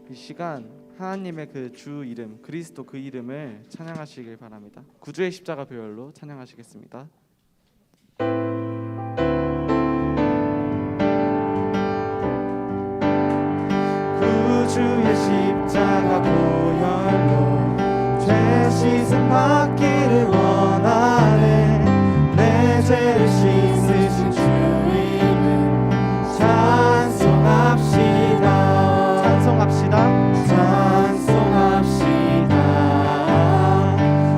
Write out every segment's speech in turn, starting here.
이 시간 하나님의 그 주 이름 그리스도 그 이름을 찬양하시길 바랍니다. 구주의 십자가 배열로 찬양하시겠습니다. 구주의 십자가 보혈로 죄 씻음 받기를 원하네. 내 죄를 씻으신 주 이름 찬송합시다. 찬송합시다. 찬송합시다.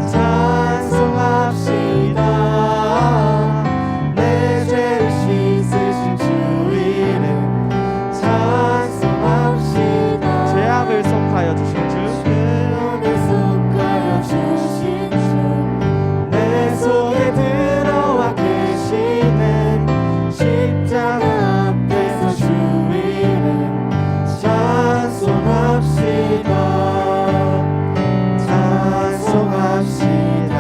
찬송합시다. 내 죄를 씻으신 주 이름 찬송합시다. 죄악을 속하여 주신 주, 죄악을 속하여 주신 주, 내 속에 들어와 계시는 십자가 앞에서 주 이름 찬송합시다. 찬송합시다.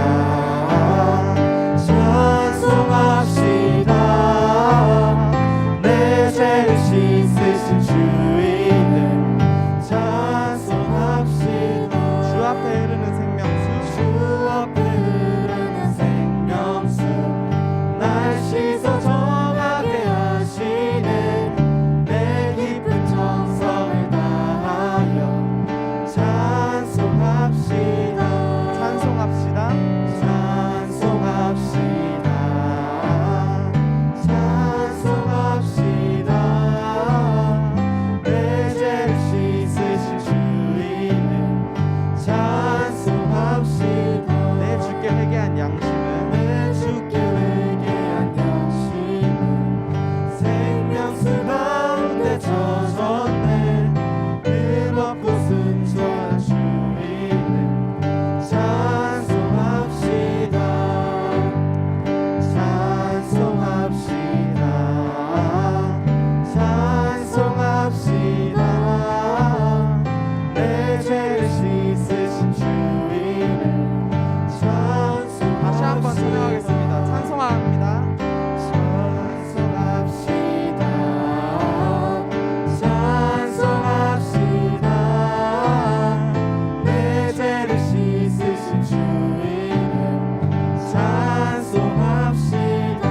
찬송합시다. 내 죄를 씻으신 주 이름 찬송합시다. 주 앞에 흐르는 생명수, 주 앞에 흐르는 생명수, 날 씻어 정하게 하시는 내 깊은 정성을 다하여 찬송합시다. 찬송합시다. 찬송합시다. 찬송합시다. 내 죄를 씻으신 주 이름 찬송합시다. 내 주께 회개한 양심은, 내 주께 회개한 양심은 생명수 가운데 젖었네. 흠없고 순수한 주 이름 찬송합시다. 찬송합시다. 찬송합시다. 내 죄를 씻으신 주 이름 찬송합시다. 다시 한번 찬양하겠습니다. 찬송합니다. 찬송합시다. 찬송합시다. 내 죄를 씻으신 주 이름 찬송합시다.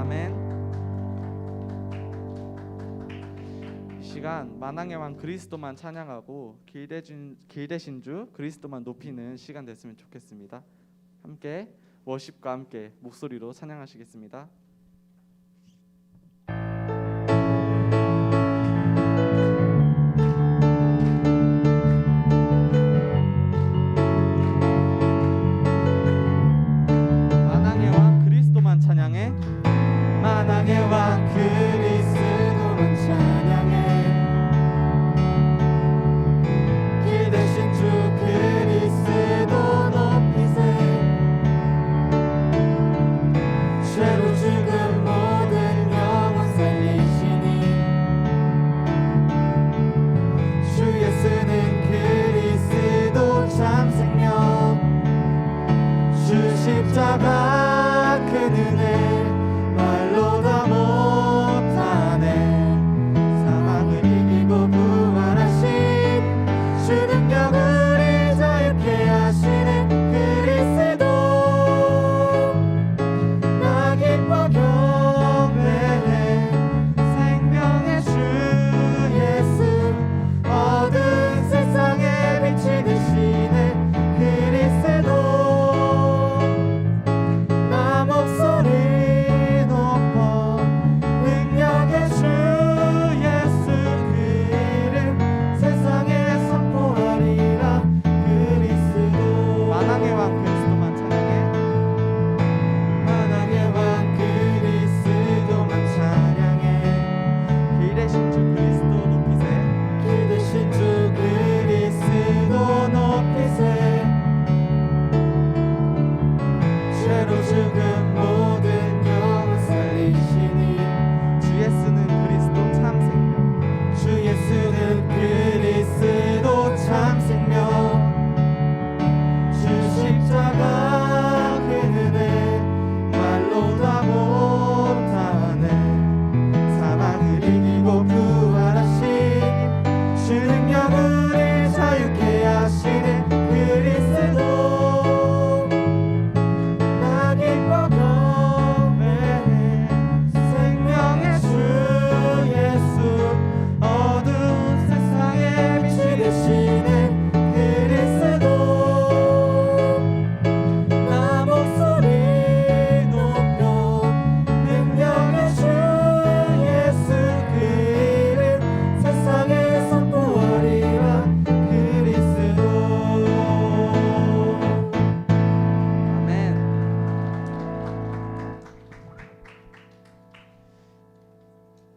아멘. 이 시간 만왕의 왕 그리스도만 찬양하고 길 대신 주 그리스도만 높이는 시간 됐으면 좋겠습니다. 함께 워십과 함께 목소리로 찬양하시겠습니다. 만왕의 왕 그리스도만 찬양해. 만왕의 왕 그리스도만 찬양해. 길 대신 주 그리스도 높이세. 죄로 주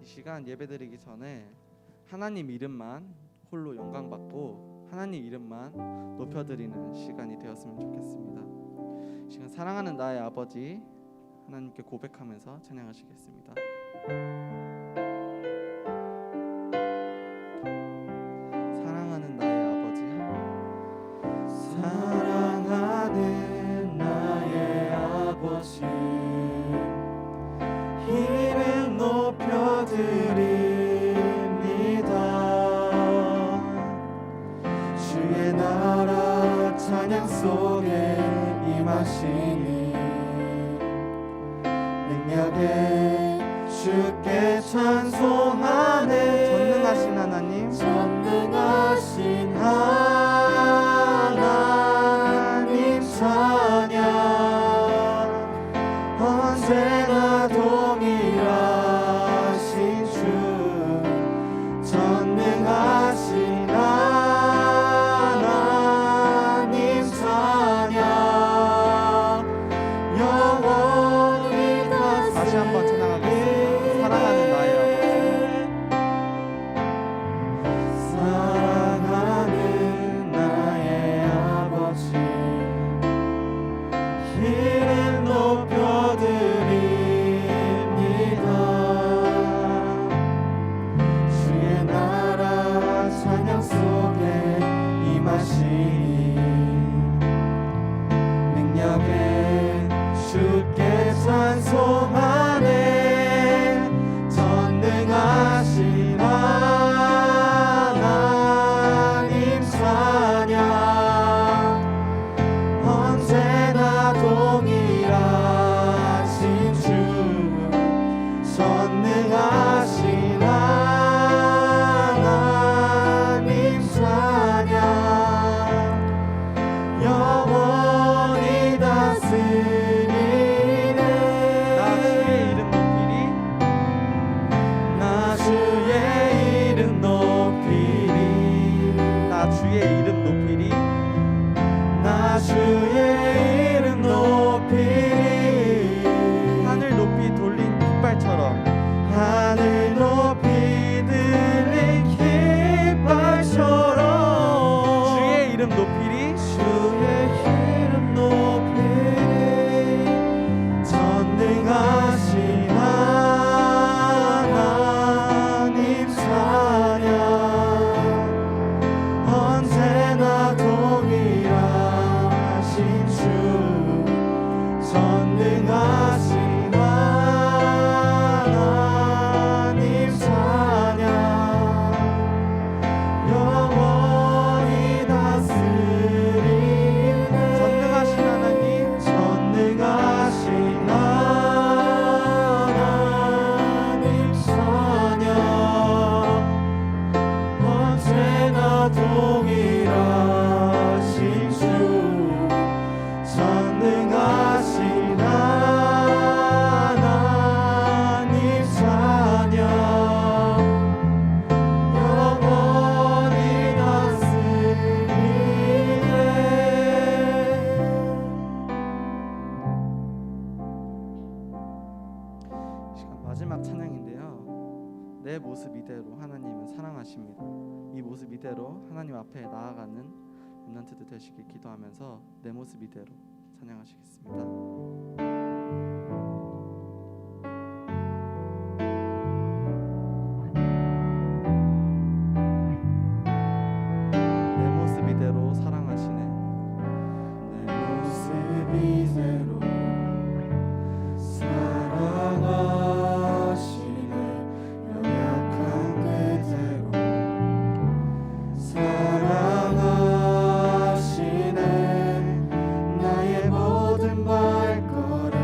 이 시간 예배드리기 전에 하나님 이름만 홀로 영광 받고 하나님 이름만 높여드리는 시간이 되었으면 좋겠습니다. 이 시간 사랑하는 나의 아버지 하나님께 고백하면서 찬양하시겠습니다. 사랑하는 나의 아버지, 사랑하는 나의 아버지, 이름 높여드립니다. 주의 나라 찬양 속에 임하시니 능력에 주께 찬송하네. 전능하신 하나님, 전능하신 하나님 찬양, 언제나 동일하신 주, 전능하신 하나님 찬양, 영원히 다시 한번 찬양하겠습니다. 사랑하는 나의 사랑하는 나의 아버지, 이름 높여드립니다. 주의 나라 찬양 속에 임하시니 능력에 주께 찬송하네. 전능하신 하나님 찬양, 언제나 동일하신 주, 전능하신 하나님 찬양, 영원히 다스리네. 나 주의 이름 높이리, 나 주의 이름 높이리, 나 주의 이름 높이리. 하늘 높이 돌린 깃발처럼, 하늘 높이 들린 깃발처럼 주의 이름 높이리. 주의 이름 높이리. 전능하신 하나님 찬양, 언제나 동일하신 주, 전능하신 하나님 찬양, 영원히 다스리네. 전능하신 하나님, 전능하신 하나님 찬양, 언제나 동일하신 주, 전능하신 하나님 찬양, 영원히 다스리네. 시간 마지막 찬양인데요. 내 모습 이대로 하나님은 사랑하십니다. 이 모습 이대로 하나님 앞에 나아가는 렘넌트들 되시길 기도하면서 내 모습 이대로 찬양하시겠습니다. 내 모습 이대로 사랑하시네. 내 모습 이대로 사랑하시네. 연약한 그대로 사랑하시네. 나의 모든 발걸음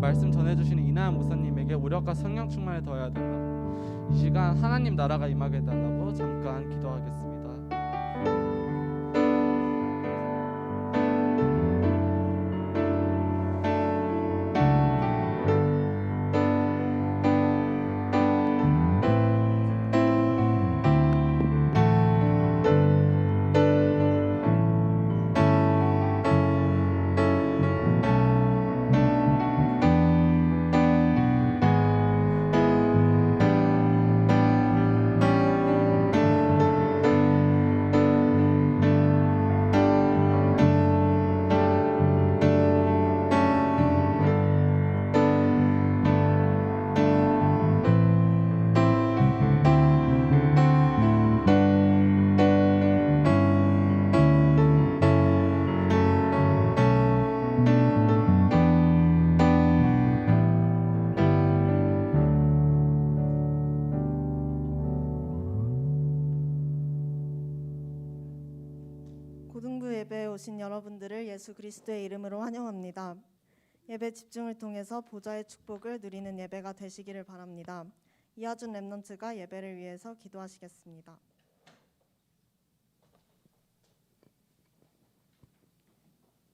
말씀 전해주시는 이나연 목사님에게 우력과 성령 충만을 더해야 된다. 이 시간 하나님 나라가 임하게 해달라고 잠깐 기도하겠습니다. 고등부 예배에 오신 여러분들을 예수 그리스도의 이름으로 환영합니다. 예배 집중을 통해서 보좌의 축복을 누리는 예배가 되시기를 바랍니다. 이하준 랩넌트가 예배를 위해서 기도하시겠습니다.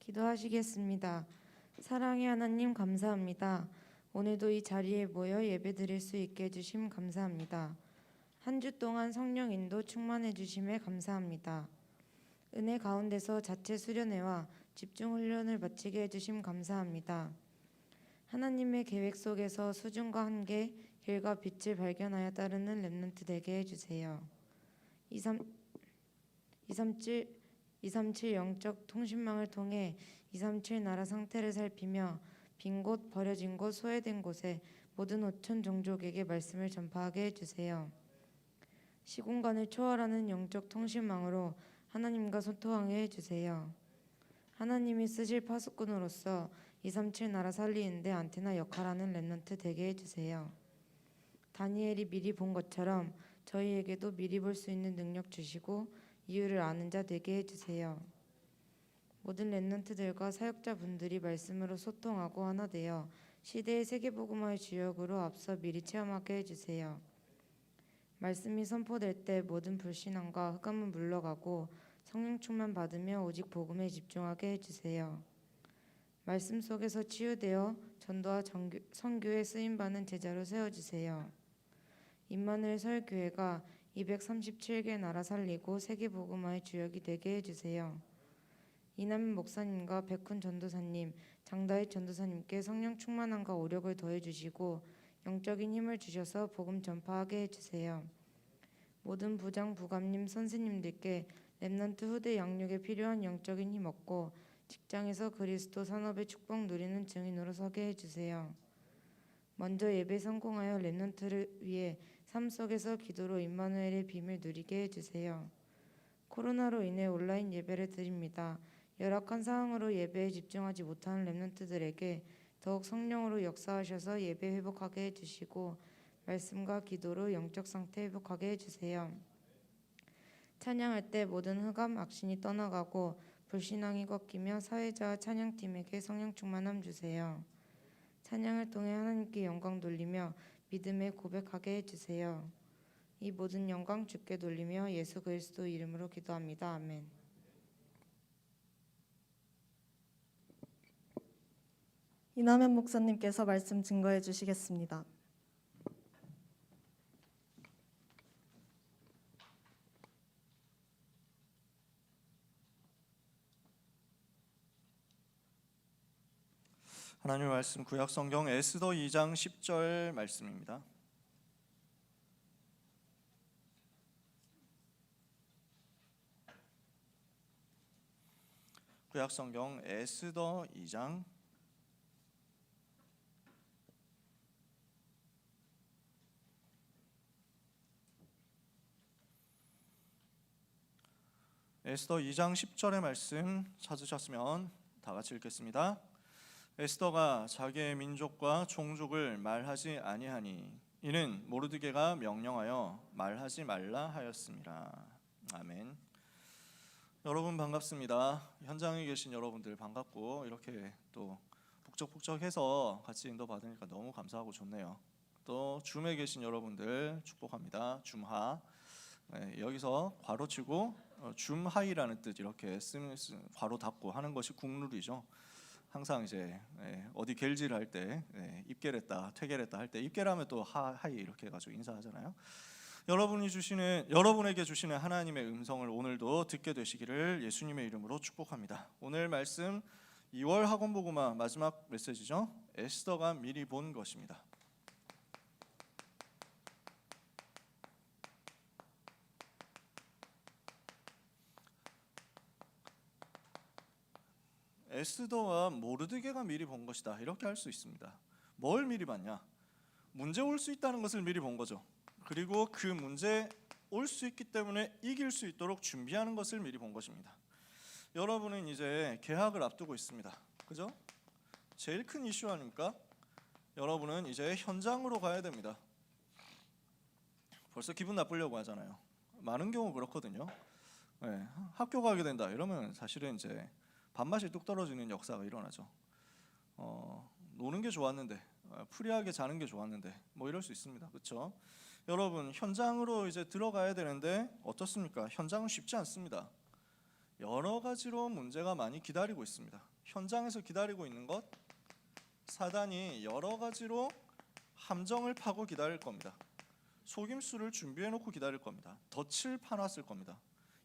기도하시겠습니다. 사랑의 하나님 감사합니다. 오늘도 이 자리에 모여 예배드릴 수 있게 해주심 감사합니다. 한 주 동안 성령 인도 충만해 주심에 감사합니다. 은혜 가운데서 자체 수련회와 집중 훈련을 마치게 해주심 감사합니다. 하나님의 계획 속에서 수준과 한계, 길과 빛을 발견하여 따르는 랩넌트 되게 해주세요. 237 영적 통신망을 통해 237 나라 상태를 살피며 빈 곳, 버려진 곳, 소외된 곳에 모든 오천 종족에게 말씀을 전파하게 해주세요. 시공간을 초월하는 영적 통신망으로 하나님과 소통하게 해주세요. 하나님이 쓰실 파수꾼으로서 237 나라 살리는데 안테나 역할하는 랩넌트 되게 해주세요. 다니엘이 미리 본 것처럼 저희에게도 미리 볼 수 있는 능력 주시고 이유를 아는 자 되게 해주세요. 모든 랩넌트들과 사역자분들이 말씀으로 소통하고 하나 되어 시대의 세계복음화의 주역으로 앞서 미리 체험하게 해주세요. 말씀이 선포될 때 모든 불신앙과 흑암은 물러가고 성령 충만 받으며 오직 복음에 집중하게 해주세요. 말씀 속에서 치유되어 전도와 선교에 쓰임받는 제자로 세워주세요. 임마누엘 서울교회가 237개 나라 살리고 세계복음화의 주역이 되게 해주세요. 이남현 목사님과 백훈 전도사님, 장다희 전도사님께 성령 충만함과 오력을 더해주시고 영적인 힘을 주셔서 복음 전파하게 해주세요. 모든 부장, 부감님, 선생님들께 랩넌트 후대 양육에 필요한 영적인 힘 얻고 직장에서 그리스도 산업의 축복 누리는 증인으로 서게 해주세요. 먼저 예배 성공하여 랩넌트를 위해 삶 속에서 기도로 임마누엘의 빔을 누리게 해주세요. 코로나로 인해 온라인 예배를 드립니다. 열악한 상황으로 예배에 집중하지 못하는 랩넌트들에게 더욱 성령으로 역사하셔서 예배 회복하게 해주시고 말씀과 기도로 영적 상태 회복하게 해주세요. 찬양할 때 모든 흑암, 악신이 떠나가고 불신앙이 꺾이며 사회자와 찬양팀에게 성령 충만함 주세요. 찬양을 통해 하나님께 영광 돌리며 믿음에 고백하게 해주세요. 이 모든 영광 주께 돌리며 예수 그리스도 이름으로 기도합니다. 아멘. 이남현 목사님께서 말씀 증거해 주시겠습니다. 하나님의 말씀 구약 성경 에스더 2장 10절 말씀입니다. 구약 성경 에스더 2장 에스더 2장 10절의 말씀 찾으셨으면 다 같이 읽겠습니다. 에스더가 자기의 민족과 종족을 말하지 아니하니 이는 모르드게가 명령하여 말하지 말라 하였습니다. 아멘. 여러분 반갑습니다. 현장에 계신 여러분들 반갑고 이렇게 또 북적북적해서 같이 인도 받으니까 너무 감사하고 좋네요. 또 줌에 계신 여러분들 축복합니다. 줌하. 네, 여기서 괄호치고 줌하이라는 뜻 이렇게 괄호 닫고 하는 것이 국룰이죠. 항상 이제 어디 겔질 할 때 입겔했다, 퇴겔했다 할 때 입겔하면 또 하이 이렇게 해가지고 인사하잖아요. 여러분에게 주시는 하나님의 음성을 오늘도 듣게 되시기를 예수님의 이름으로 축복합니다. 오늘 말씀 2월 학원보고마 마지막 메시지죠. 에스더가 미리 본 것입니다. 에스더와 모르드게가 미리 본 것이다 이렇게 할 수 있습니다. 뭘 미리 봤냐? 문제 올 수 있다는 것을 미리 본 거죠. 그리고 그 문제 올 수 있기 때문에 이길 수 있도록 준비하는 것을 미리 본 것입니다. 여러분은 이제 개학을 앞두고 있습니다. 그죠? 제일 큰 이슈 아닙니까? 여러분은 이제 현장으로 가야 됩니다. 벌써 기분 나쁘려고 하잖아요. 많은 경우 그렇거든요. 학교 가게 된다 이러면 사실은 이제 밥맛이 뚝 떨어지는 역사가 일어나죠. 노는 게 좋았는데 프리하게 자는 게 좋았는데 뭐 이럴 수 있습니다. 그렇죠? 여러분 현장으로 이제 들어가야 되는데 어떻습니까? 현장은 쉽지 않습니다. 여러 가지로 문제가 많이 기다리고 있습니다. 현장에서 기다리고 있는 것 사단이 여러 가지로 함정을 파고 기다릴 겁니다. 속임수를 준비해 놓고 기다릴 겁니다. 덫을 파놨을 겁니다.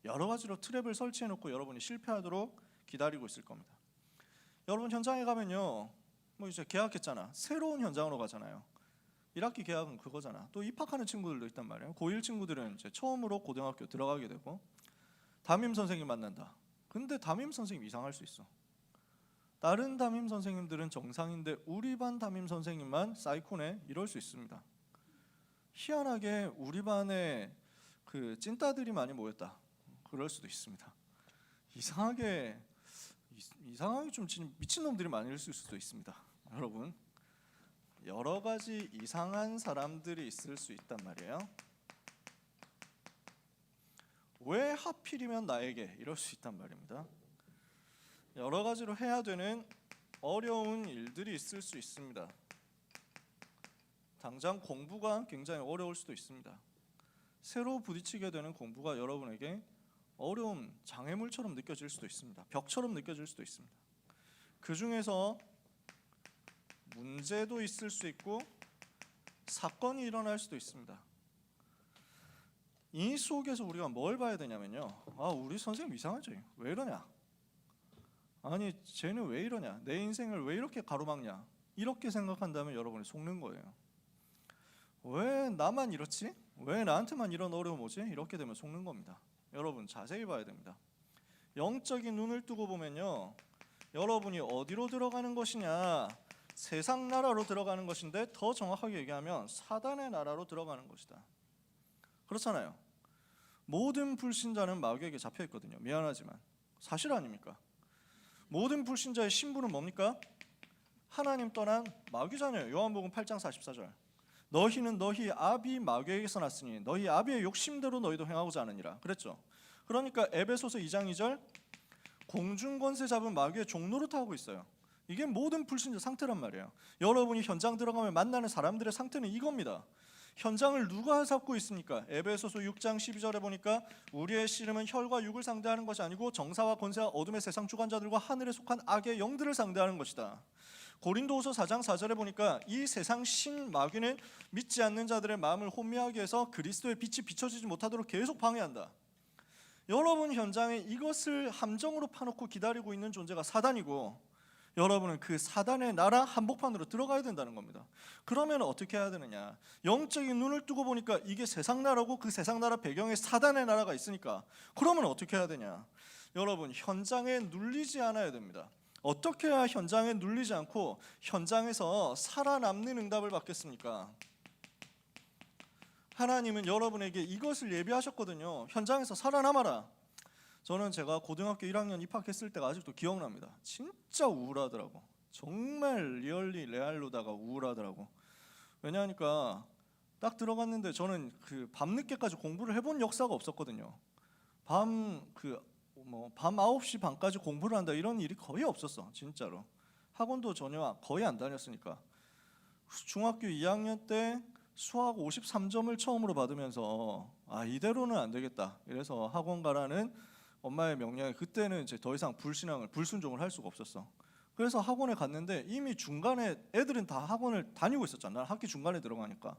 여러 가지로 트랩을 설치해 놓고 여러분이 실패하도록 기다리고 있을 겁니다. 여러분 현장에 가면요, 뭐 이제 계약했잖아. 새로운 현장으로 가잖아요. 1학기 계약은 그거잖아. 또 입학하는 친구들도 있단 말이에요. 고1 친구들은 이제 처음으로 고등학교 들어가게 되고 담임 선생님 만난다. 근데 담임 선생님 이상할 수 있어. 다른 담임 선생님들은 정상인데 우리 반 담임 선생님만 사이코네 이럴 수 있습니다. 희한하게 우리 반에 그 찐따들이 많이 모였다. 그럴 수도 있습니다. 이상하게 좀 미친놈들이 많이 있을 수도 있습니다. 여러분 여러 가지 이상한 사람들이 있을 수 있단 말이에요. 왜 하필이면 나에게 이럴 수 있단 말입니다. 여러 가지로 해야 되는 어려운 일들이 있을 수 있습니다. 당장 공부가 굉장히 어려울 수도 있습니다. 새로 부딪히게 되는 공부가 여러분에게 어려움, 장애물처럼 느껴질 수도 있습니다. 벽처럼 느껴질 수도 있습니다. 그 중에서 문제도 있을 수 있고 사건이 일어날 수도 있습니다. 이 속에서 우리가 뭘 봐야 되냐면요. 우리 선생님 이상하지? 왜 이러냐? 아니 쟤는 왜 이러냐? 내 인생을 왜 이렇게 가로막냐? 이렇게 생각한다면 여러분이 속는 거예요. 왜 나만 이렇지? 왜 나한테만 이런 어려움 오지? 이렇게 되면 속는 겁니다. 여러분 자세히 봐야 됩니다. 영적인 눈을 뜨고 보면요, 여러분이 어디로 들어가는 것이냐? 세상 나라로 들어가는 것인데 더 정확하게 얘기하면 사단의 나라로 들어가는 것이다. 그렇잖아요. 모든 불신자는 마귀에게 잡혀 있거든요. 미안하지만 사실 아닙니까? 모든 불신자의 신분은 뭡니까? 하나님 떠난 마귀 자녀예요. 요한복음 8장 44절. 너희는 너희 아비 마귀에게서 났으니 너희 아비의 욕심대로 너희도 행하고자 하느니라. 그랬죠. 그러니까 에베소서 2장 2절 공중 권세 잡은 마귀의 종노릇하고 있어요. 이게 모든 불신자 상태란 말이에요. 여러분이 현장 들어가면 만나는 사람들의 상태는 이겁니다. 현장을 누가 잡고 있습니까? 에베소서 6장 12절에 보니까 우리의 씨름은 혈과 육을 상대하는 것이 아니고 정사와 권세와 어둠의 세상 주관자들과 하늘에 속한 악의 영들을 상대하는 것이다. 고린도후서 4장 4절에 보니까 이 세상 신 마귀는 믿지 않는 자들의 마음을 혼미하게 해서 그리스도의 빛이 비춰지지 못하도록 계속 방해한다. 여러분 현장에 이것을 함정으로 파놓고 기다리고 있는 존재가 사단이고 여러분은 그 사단의 나라 한복판으로 들어가야 된다는 겁니다. 그러면 어떻게 해야 되느냐? 영적인 눈을 뜨고 보니까 이게 세상 나라고 그 세상 나라 배경에 사단의 나라가 있으니까 그러면 어떻게 해야 되냐? 여러분 현장에 눌리지 않아야 됩니다. 어떻게 해야 현장에 눌리지 않고 현장에서 살아남는 응답을 받겠습니까? 하나님은 여러분에게 이것을 예비하셨거든요. 현장에서 살아남아라. 저는 제가 고등학교 1학년 입학했을 때가 아직도 기억납니다. 진짜 우울하더라고. 정말 리얼리 레알로다가 우울하더라고. 왜냐하니까 딱 들어갔는데 저는 그 밤늦게까지 공부를 해본 역사가 없었거든요. 밤 9시 반까지 공부를 한다 이런 일이 거의 없었어. 진짜로. 학원도 전혀 거의 안 다녔으니까. 중학교 2학년 때 수학 53점을 처음으로 받으면서 이대로는 안 되겠다. 이래서 학원 가라는 엄마의 명령에 그때는 이제 더 이상 불순종을 할 수가 없었어. 그래서 학원에 갔는데 이미 중간에 애들은 다 학원을 다니고 있었잖아. 학기 중간에 들어가니까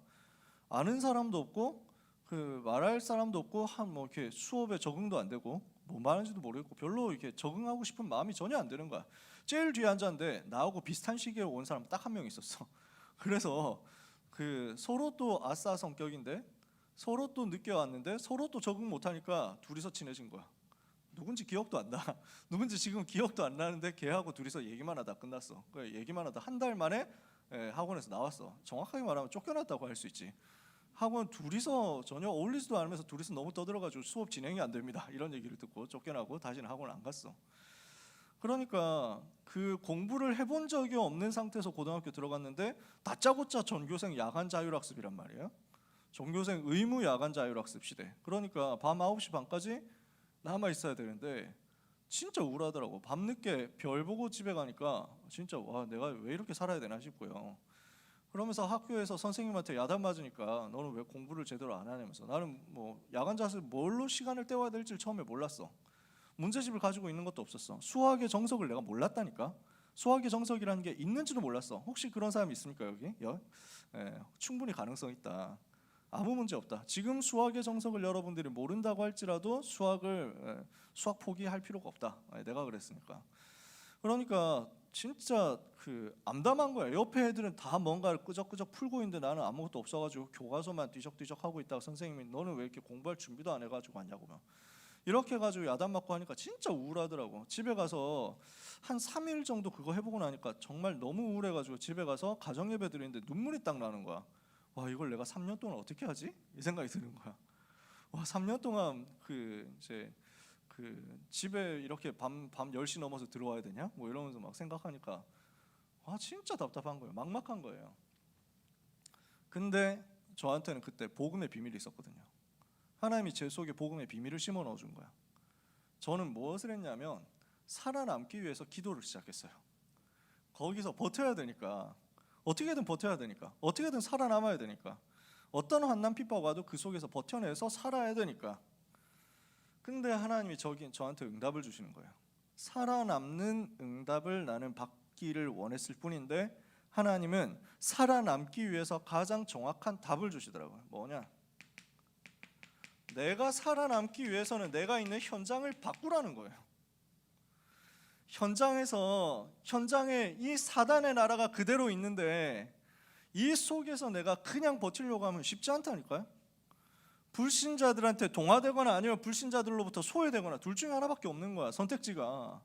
아는 사람도 없고 그 말할 사람도 없고 뭐 이렇게 수업에 적응도 안 되고 뭐 말하는지도 모르겠고 별로 이렇게 적응하고 싶은 마음이 전혀 안 드는 거야. 제일 뒤에 앉았는데 나하고 비슷한 시기에 온 사람 딱 한 명 있었어. 그래서 그 서로 또 아싸 성격인데 서로 또 늦게 왔는데 서로 또 적응 못하니까 둘이서 친해진 거야. 누군지 기억도 안 나. 누군지 지금 기억도 안 나는데 걔하고 둘이서 얘기만 하다 끝났어. 그 얘기만 하다 한 달 만에 학원에서 나왔어. 정확하게 말하면 쫓겨났다고 할 수 있지. 학원 둘이서 전혀 어울리지도 않으면서 둘이서 너무 떠들어가지고 수업 진행이 안 됩니다. 이런 얘기를 듣고 쫓겨나고 다시는 학원 안 갔어. 그러니까 그 공부를 해본 적이 없는 상태에서 고등학교 들어갔는데 다짜고짜 전교생 야간 자율학습이란 말이에요. 전교생 의무 야간 자율학습 시대. 그러니까 밤 9시 반까지 남아 있어야 되는데 진짜 우울하더라고. 밤늦게 별 보고 집에 가니까 진짜 와 내가 왜 이렇게 살아야 되나 싶고요. 그러면서 학교에서 선생님한테 야단 맞으니까 너는 왜 공부를 제대로 안 하냐면서 나는 뭐 야간 자습 뭘로 시간을 때워야 될지 처음에 몰랐어. 문제집을 가지고 있는 것도 없었어. 수학의 정석을 내가 몰랐다니까. 수학의 정석이라는 게 있는지도 몰랐어. 혹시 그런 사람 있습니까 여기? 충분히 가능성 있다. 아무 문제 없다. 지금 수학의 정석을 여러분들이 모른다고 할지라도 수학 포기할 필요가 없다. 내가 그랬으니까. 그러니까 진짜 그 암담한 거야. 옆에 애들은 다 뭔가를 끄적끄적 풀고 있는데 나는 아무것도 없어가지고 교과서만 뒤적뒤적 하고 있다가 선생님이 너는 왜 이렇게 공부할 준비도 안 해가지고 왔냐고 막 이렇게 해가지고 야단 맞고 하니까 진짜 우울하더라고. 집에 가서 한 3일 정도 그거 해보고 나니까 정말 너무 우울해가지고 집에 가서 가정예배 드리는데 눈물이 딱 나는 거야. 와 이걸 내가 3년 동안 어떻게 하지? 이 생각이 드는 거야. 와 3년 동안 집에 이렇게 밤 10시 넘어서 들어와야 되냐? 뭐 이러면서 막 생각하니까 와 진짜 답답한 거예요. 막막한 거예요. 근데 저한테는 그때 복음의 비밀이 있었거든요. 하나님이 제 속에 복음의 비밀을 심어 넣어준 거야. 저는 무엇을 했냐면 살아남기 위해서 기도를 시작했어요. 거기서 버텨야 되니까 어떻게든 버텨야 되니까 어떻게든 살아남아야 되니까 어떤 환난 핍박 와도 그 속에서 버텨내서 살아야 되니까. 근데 하나님이 저한테 응답을 주시는 거예요. 살아남는 응답을 나는 받기를 원했을 뿐인데 하나님은 살아남기 위해서 가장 정확한 답을 주시더라고요. 뭐냐? 내가 살아남기 위해서는 내가 있는 현장을 바꾸라는 거예요. 현장에 이 사단의 나라가 그대로 있는데 이 속에서 내가 그냥 버티려고 하면 쉽지 않다니까요. 불신자들한테 동화되거나 아니면 불신자들로부터 소외되거나 둘 중에 하나밖에 없는 거야. 선택지가.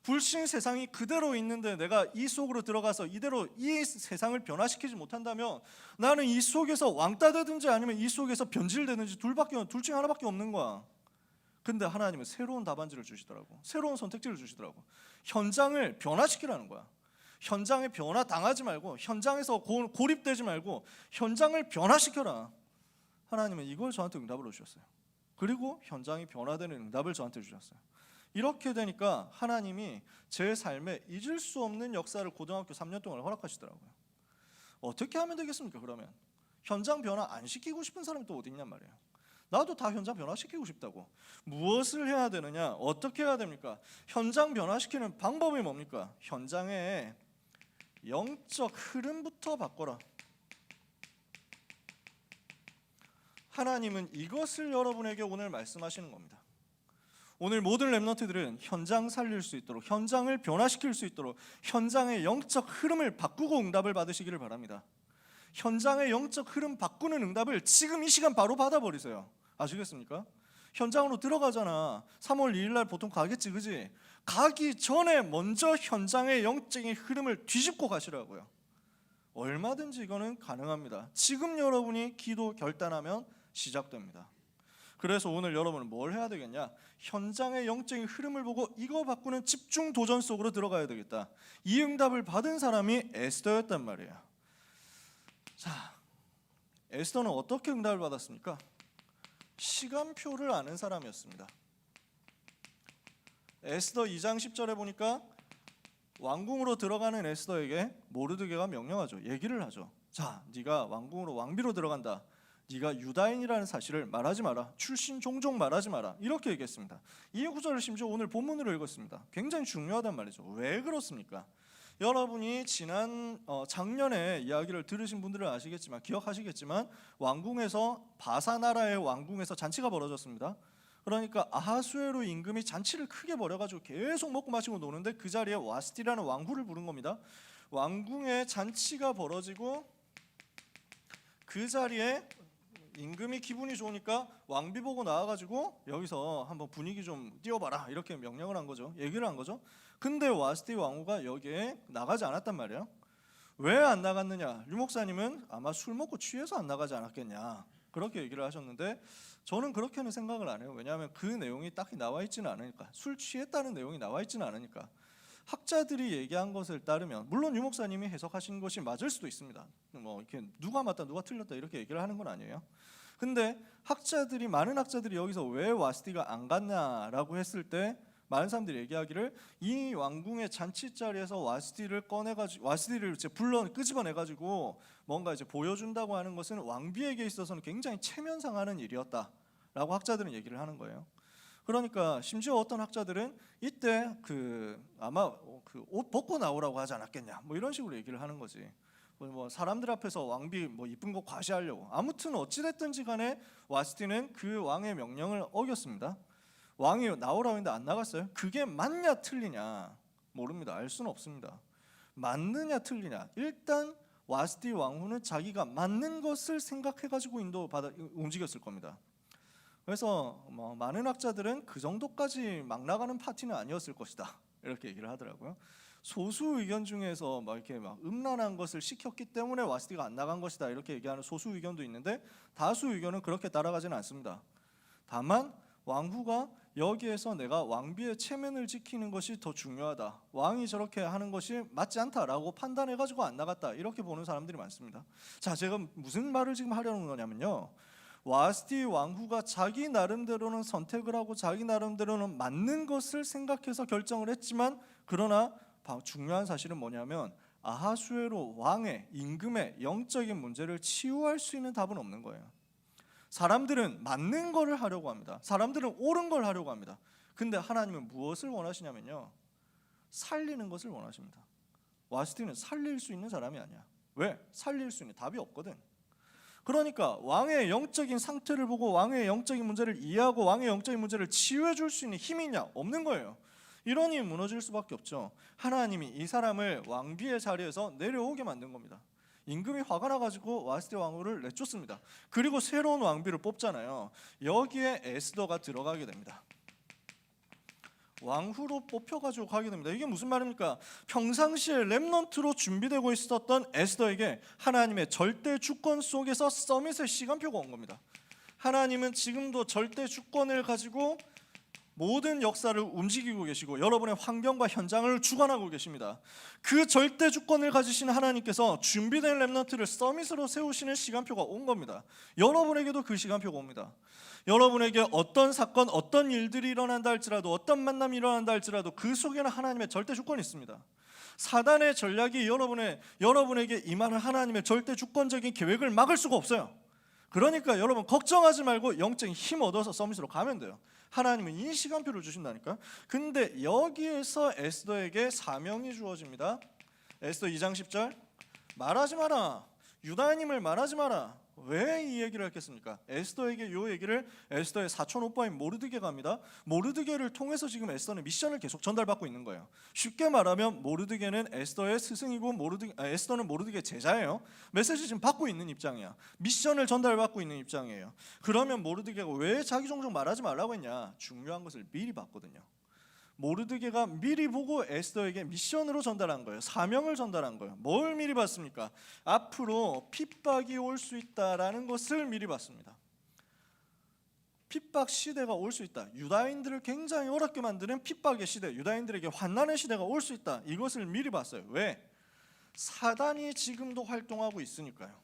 불신 세상이 그대로 있는데 내가 이 속으로 들어가서 이대로 이 세상을 변화시키지 못한다면 나는 이 속에서 왕따 되든지 아니면 이 속에서 변질되든지 둘 중에 하나밖에 없는 거야. 근데 하나님은 새로운 답안지를 주시더라고. 새로운 선택지를 주시더라고. 현장을 변화시키라는 거야. 현장에 변화 당하지 말고 현장에서 고립되지 말고 현장을 변화시켜라. 하나님은 이걸 저한테 응답으로 주셨어요. 그리고 현장이 변화되는 응답을 저한테 주셨어요. 이렇게 되니까 하나님이 제 삶에 잊을 수 없는 역사를 고등학교 3년 동안 허락하시더라고요. 어떻게 하면 되겠습니까? 그러면 현장 변화 안 시키고 싶은 사람이 또 어디 있냔 말이에요. 나도 다 현장 변화시키고 싶다고. 무엇을 해야 되느냐? 어떻게 해야 됩니까? 현장 변화시키는 방법이 뭡니까? 현장의 영적 흐름부터 바꿔라. 하나님은 이것을 여러분에게 오늘 말씀하시는 겁니다. 오늘 모든 렘넌트들은 현장 살릴 수 있도록, 현장을 변화시킬 수 있도록 현장의 영적 흐름을 바꾸고 응답을 받으시기를 바랍니다. 현장의 영적 흐름 바꾸는 응답을 지금 이 시간 바로 받아버리세요. 아시겠습니까? 현장으로 들어가잖아. 3월 2일 날 보통 가겠지, 그지? 가기 전에 먼저 현장의 영적인 흐름을 뒤집고 가시라고요. 얼마든지 이거는 가능합니다. 지금 여러분이 기도 결단하면 시작됩니다. 그래서 오늘 여러분은 뭘 해야 되겠냐? 현장의 영적인 흐름을 보고 이거 바꾸는 집중 도전 속으로 들어가야 되겠다. 이 응답을 받은 사람이 에스더였단 말이에요. 자, 에스더는 어떻게 응답을 받았습니까? 시간표를 아는 사람이었습니다. 에스더 2장 10절에 보니까 왕궁으로 들어가는 에스더에게 모르드게가 명령하죠. 얘기를 하죠. 자, 네가 왕궁으로 왕비로 들어간다. 네가 유다인이라는 사실을 말하지 마라. 출신 종종 말하지 마라. 이렇게 얘기했습니다. 이 구절을 심지어 오늘 본문으로 읽었습니다. 굉장히 중요하단 말이죠. 왜 그렇습니까? 여러분이 지난 작년에 이야기를 들으신 분들은 아시겠지만 기억하시겠지만 왕궁에서 바사 나라의 왕궁에서 잔치가 벌어졌습니다. 그러니까 아하수에로 임금이 잔치를 크게 벌여가지고 계속 먹고 마시고 노는데 그 자리에 와스티라는 왕후를 부른 겁니다. 왕궁에 잔치가 벌어지고 그 자리에 임금이 기분이 좋으니까 왕비 보고 나와가지고 여기서 한번 분위기 좀 띄워봐라 이렇게 명령을 한 거죠. 얘기를 한 거죠. 근데 와스티 왕후가 여기에 나가지 않았단 말이에요. 왜 안 나갔느냐? 류 목사님은 아마 술 먹고 취해서 안 나가지 않았겠냐 그렇게 얘기를 하셨는데 저는 그렇게는 생각을 안 해요. 왜냐하면 그 내용이 딱히 나와 있지는 않으니까. 술 취했다는 내용이 나와 있지는 않으니까. 학자들이 얘기한 것을 따르면 물론 유 목사님이 해석하신 것이 맞을 수도 있습니다. 뭐 이렇게 누가 맞다 누가 틀렸다 이렇게 얘기를 하는 건 아니에요. 근데 많은 학자들이 여기서 왜 와스티가 안 갔냐라고 했을 때 많은 사람들이 얘기하기를 이 왕궁의 잔치 자리에서 와스티를 이제 끄집어내가지고 뭔가 이제 보여준다고 하는 것은 왕비에게 있어서는 굉장히 체면상하는 일이었다라고 학자들은 얘기를 하는 거예요. 그러니까 심지어 어떤 학자들은 이때 아마 옷 벗고 나오라고 하지 않았겠냐 뭐 이런 식으로 얘기를 하는 거지. 뭐 사람들 앞에서 왕비 뭐 이쁜 거 과시하려고. 아무튼 어찌됐든지 간에 와스티는 그 왕의 명령을 어겼습니다. 왕이 나오라고 했는데 안 나갔어요. 그게 맞냐 틀리냐 모릅니다. 알 수는 없습니다. 맞느냐 틀리냐. 일단 와스티 왕후는 자기가 맞는 것을 생각해가지고 움직였을 겁니다. 그래서 뭐 많은 학자들은 그 정도까지 막 나가는 파티는 아니었을 것이다 이렇게 얘기를 하더라고요. 소수 의견 중에서 막 이렇게 막 음란한 것을 시켰기 때문에 와스티가 안 나간 것이다 이렇게 얘기하는 소수 의견도 있는데 다수 의견은 그렇게 따라가지는 않습니다. 다만 왕후가 여기에서 내가 왕비의 체면을 지키는 것이 더 중요하다. 왕이 저렇게 하는 것이 맞지 않다라고 판단해가지고 안 나갔다. 이렇게 보는 사람들이 많습니다. 자, 제가 무슨 말을 지금 하려는 거냐면요. 와스티 왕후가 자기 나름대로는 선택을 하고 자기 나름대로는 맞는 것을 생각해서 결정을 했지만 그러나 중요한 사실은 뭐냐면 아하수에로 왕의 임금의 영적인 문제를 치유할 수 있는 답은 없는 거예요. 사람들은 맞는 거를 하려고 합니다. 사람들은 옳은 걸 하려고 합니다. 근데 하나님은 무엇을 원하시냐면요. 살리는 것을 원하십니다. 와스티는 살릴 수 있는 사람이 아니야. 왜? 살릴 수 있는 답이 없거든. 그러니까 왕의 영적인 상태를 보고 왕의 영적인 문제를 이해하고 왕의 영적인 문제를 치유해 줄 수 있는 힘이 있냐? 없는 거예요. 이러니 무너질 수밖에 없죠. 하나님이 이 사람을 왕비의 자리에서 내려오게 만든 겁니다. 임금이 화가 나가지고 와스티 왕후를 내쫓습니다. 그리고 새로운 왕비를 뽑잖아요. 여기에 에스더가 들어가게 됩니다. 왕후로 뽑혀가지고 가게 됩니다. 이게 무슨 말입니까? 평상시에 렘넌트로 준비되고 있었던 에스더에게 하나님의 절대 주권 속에서 서밋의 시간표가 온 겁니다. 하나님은 지금도 절대 주권을 가지고 모든 역사를 움직이고 계시고 여러분의 환경과 현장을 주관하고 계십니다. 그 절대 주권을 가지신 하나님께서 준비된 렘넌트를 서밋으로 세우시는 시간표가 온 겁니다. 여러분에게도 그 시간표가 옵니다. 여러분에게 어떤 사건, 어떤 일들이 일어난다 할지라도 어떤 만남이 일어난다 할지라도 그 속에는 하나님의 절대 주권이 있습니다. 사단의 전략이 여러분에게 임하는 하나님의 절대 주권적인 계획을 막을 수가 없어요. 그러니까 여러분 걱정하지 말고 영적인 힘 얻어서 서밋으로 가면 돼요. 하나님은 이 시간표를 주신다니까. 근데 여기에서 에스더에게 사명이 주어집니다. 에스더 2장 10절 말하지 마라. 유다인임을 말하지 마라. 왜 이 얘기를 했겠습니까? 에스더에게 이 얘기를 에스더의 사촌 오빠인 모르드게가 합니다. 모르드게를 통해서 지금 에스더는 미션을 계속 전달받고 있는 거예요. 쉽게 말하면 모르드게는 에스더의 스승이고 에스더는 모르드게의 제자예요. 메시지 지금 받고 있는 입장이야. 미션을 전달받고 있는 입장이에요. 그러면 모르드게가 왜 자기 종종 말하지 말라고 했냐? 중요한 것을 미리 봤거든요. 모르드게가 미리 보고 에스더에게 미션으로 전달한 거예요. 사명을 전달한 거예요. 뭘 미리 봤습니까? 앞으로 핍박이 올 수 있다라는 것을 미리 봤습니다. 핍박 시대가 올 수 있다. 유다인들을 굉장히 어렵게 만드는 핍박의 시대, 유다인들에게 환난의 시대가 올 수 있다. 이것을 미리 봤어요. 왜? 사단이 지금도 활동하고 있으니까요.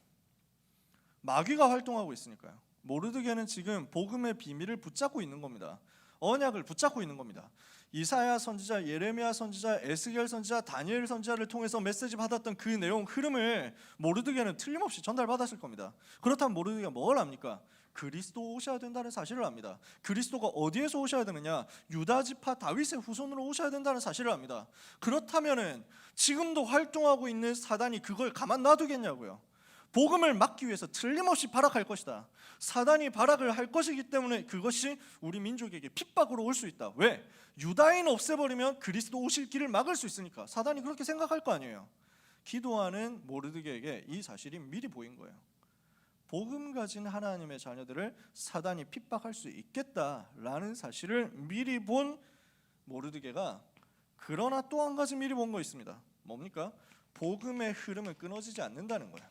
마귀가 활동하고 있으니까요. 모르드게는 지금 복음의 비밀을 붙잡고 있는 겁니다. 언약을 붙잡고 있는 겁니다. 이사야 선지자, 예레미야 선지자, 에스겔 선지자, 다니엘 선지자를 통해서 메시지 받았던 그 내용 흐름을 모르드게는 틀림없이 전달받았을 겁니다. 그렇다면 모르드게가 뭘 압니까? 그리스도 오셔야 된다는 사실을 압니다. 그리스도가 어디에서 오셔야 되느냐? 유다 지파 다윗의 후손으로 오셔야 된다는 사실을 압니다. 그렇다면은 지금도 활동하고 있는 사단이 그걸 가만 놔두겠냐고요. 복음을 막기 위해서 틀림없이 발악할 것이다. 사단이 발악을 할 것이기 때문에 그것이 우리 민족에게 핍박으로 올 수 있다. 왜? 유다인 없애버리면 그리스도 오실 길을 막을 수 있으니까. 사단이 그렇게 생각할 거 아니에요. 기도하는 모르드게에게 이 사실이 미리 보인 거예요. 복음 가진 하나님의 자녀들을 사단이 핍박할 수 있겠다라는 사실을 미리 본 모르드게가, 그러나 또 한 가지 미리 본 거 있습니다. 뭡니까? 복음의 흐름은 끊어지지 않는다는 거예요.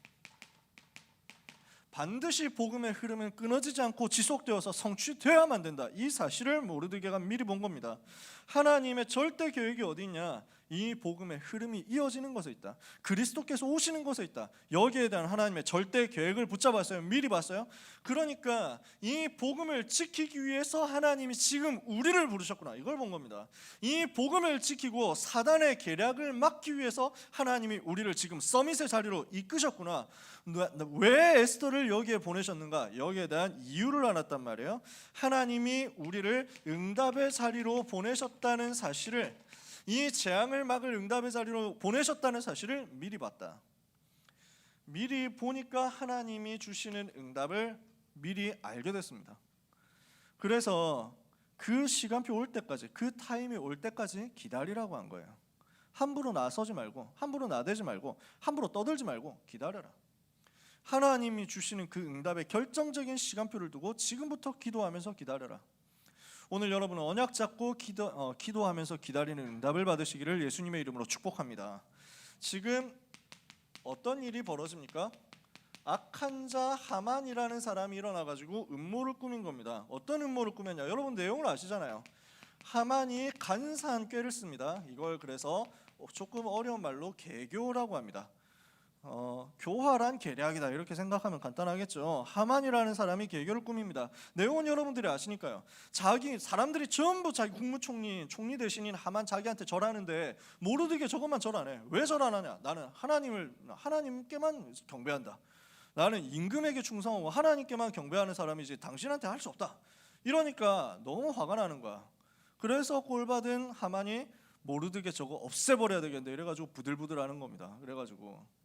반드시 복음의 흐름은 끊어지지 않고 지속되어서 성취되어야만 된다. 이 사실을 모르드게가 미리 본 겁니다. 하나님의 절대 계획이 어디 있냐? 이 복음의 흐름이 이어지는 것에 있다. 그리스도께서 오시는 것에 있다. 여기에 대한 하나님의 절대 계획을 붙잡았어요. 미리 봤어요. 그러니까 이 복음을 지키기 위해서 하나님이 지금 우리를 부르셨구나. 이걸 본 겁니다. 이 복음을 지키고 사단의 계략을 막기 위해서 하나님이 우리를 지금 서밋의 자리로 이끄셨구나. 왜 에스더를 여기에 보내셨는가? 여기에 대한 이유를 알았단 말이에요. 하나님이 우리를 응답의 자리로 보내셨다는 사실을, 이 재앙을 막을 응답의 자리로 보내셨다는 사실을 미리 봤다. 미리 보니까 하나님이 주시는 응답을 미리 알게 됐습니다. 그래서 그 시간표 올 때까지, 그 타임이 올 때까지 기다리라고 한 거예요. 함부로 나서지 말고, 함부로 나대지 말고, 함부로 떠들지 말고 기다려라. 하나님이 주시는 그 응답의 결정적인 시간표를 두고 지금부터 기도하면서 기다려라. 오늘 여러분은 언약 잡고 기도하면서 기다리는 응답을 받으시기를 예수님의 이름으로 축복합니다. 지금 어떤 일이 벌어집니까? 악한 자 하만이라는 사람이 일어나가지고 음모를 꾸민 겁니다. 어떤 음모를 꾸몄냐? 여러분 내용을 아시잖아요. 하만이 간사한 꾀를 씁니다. 이걸 그래서 조금 어려운 말로 계교라고 합니다. 교활한 계략이다 이렇게 생각하면 간단하겠죠. 하만이라는 사람이 계교를 꾸밉니다. 내용은 여러분들이 아시니까요. 사람들이 전부 자기 국무총리 대신인 하만 자기한테 절하는데 모르드게 저것만 절 안 해. 왜 절 안 하냐? 나는 하나님께만 경배한다. 나는 임금에게 충성하고 하나님께만 경배하는 사람이지 당신한테 할 수 없다. 이러니까 너무 화가 나는 거야. 그래서 꼴받은 하만이 모르드게 저거 없애버려야 되겠는데 이래가지고 부들부들하는 겁니다. 그래가지고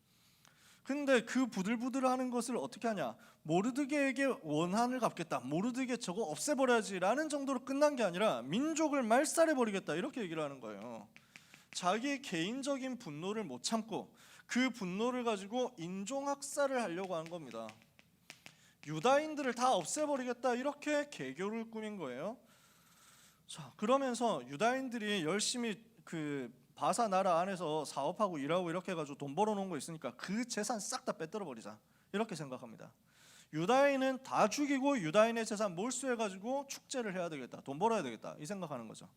근데 그 부들부들하는 것을 어떻게 하냐? 모르드게에게 원한을 갚겠다. 모르드게 저거 없애버려야지라는 정도로 끝난 게 아니라 민족을 말살해버리겠다 이렇게 얘기를 하는 거예요. 자기 개인적인 분노를 못 참고 그 분노를 가지고 인종학살을 하려고 한 겁니다. 유다인들을 다 없애버리겠다 이렇게 계교를 꾸민 거예요. 자, 그러면서 유다인들이 열심히 그 바사 나라 안에서 사업하고 일하고 이렇게 해가지고 돈 벌어놓은 거 있으니까 그 재산 싹 다 빼들어 버리자 이렇게 생각합니다. 유다인은 다 죽이고 유다인의 재산 몰수해가지고 축제를 해야 되겠다, 돈 벌어야 되겠다 이 생각하는 거죠.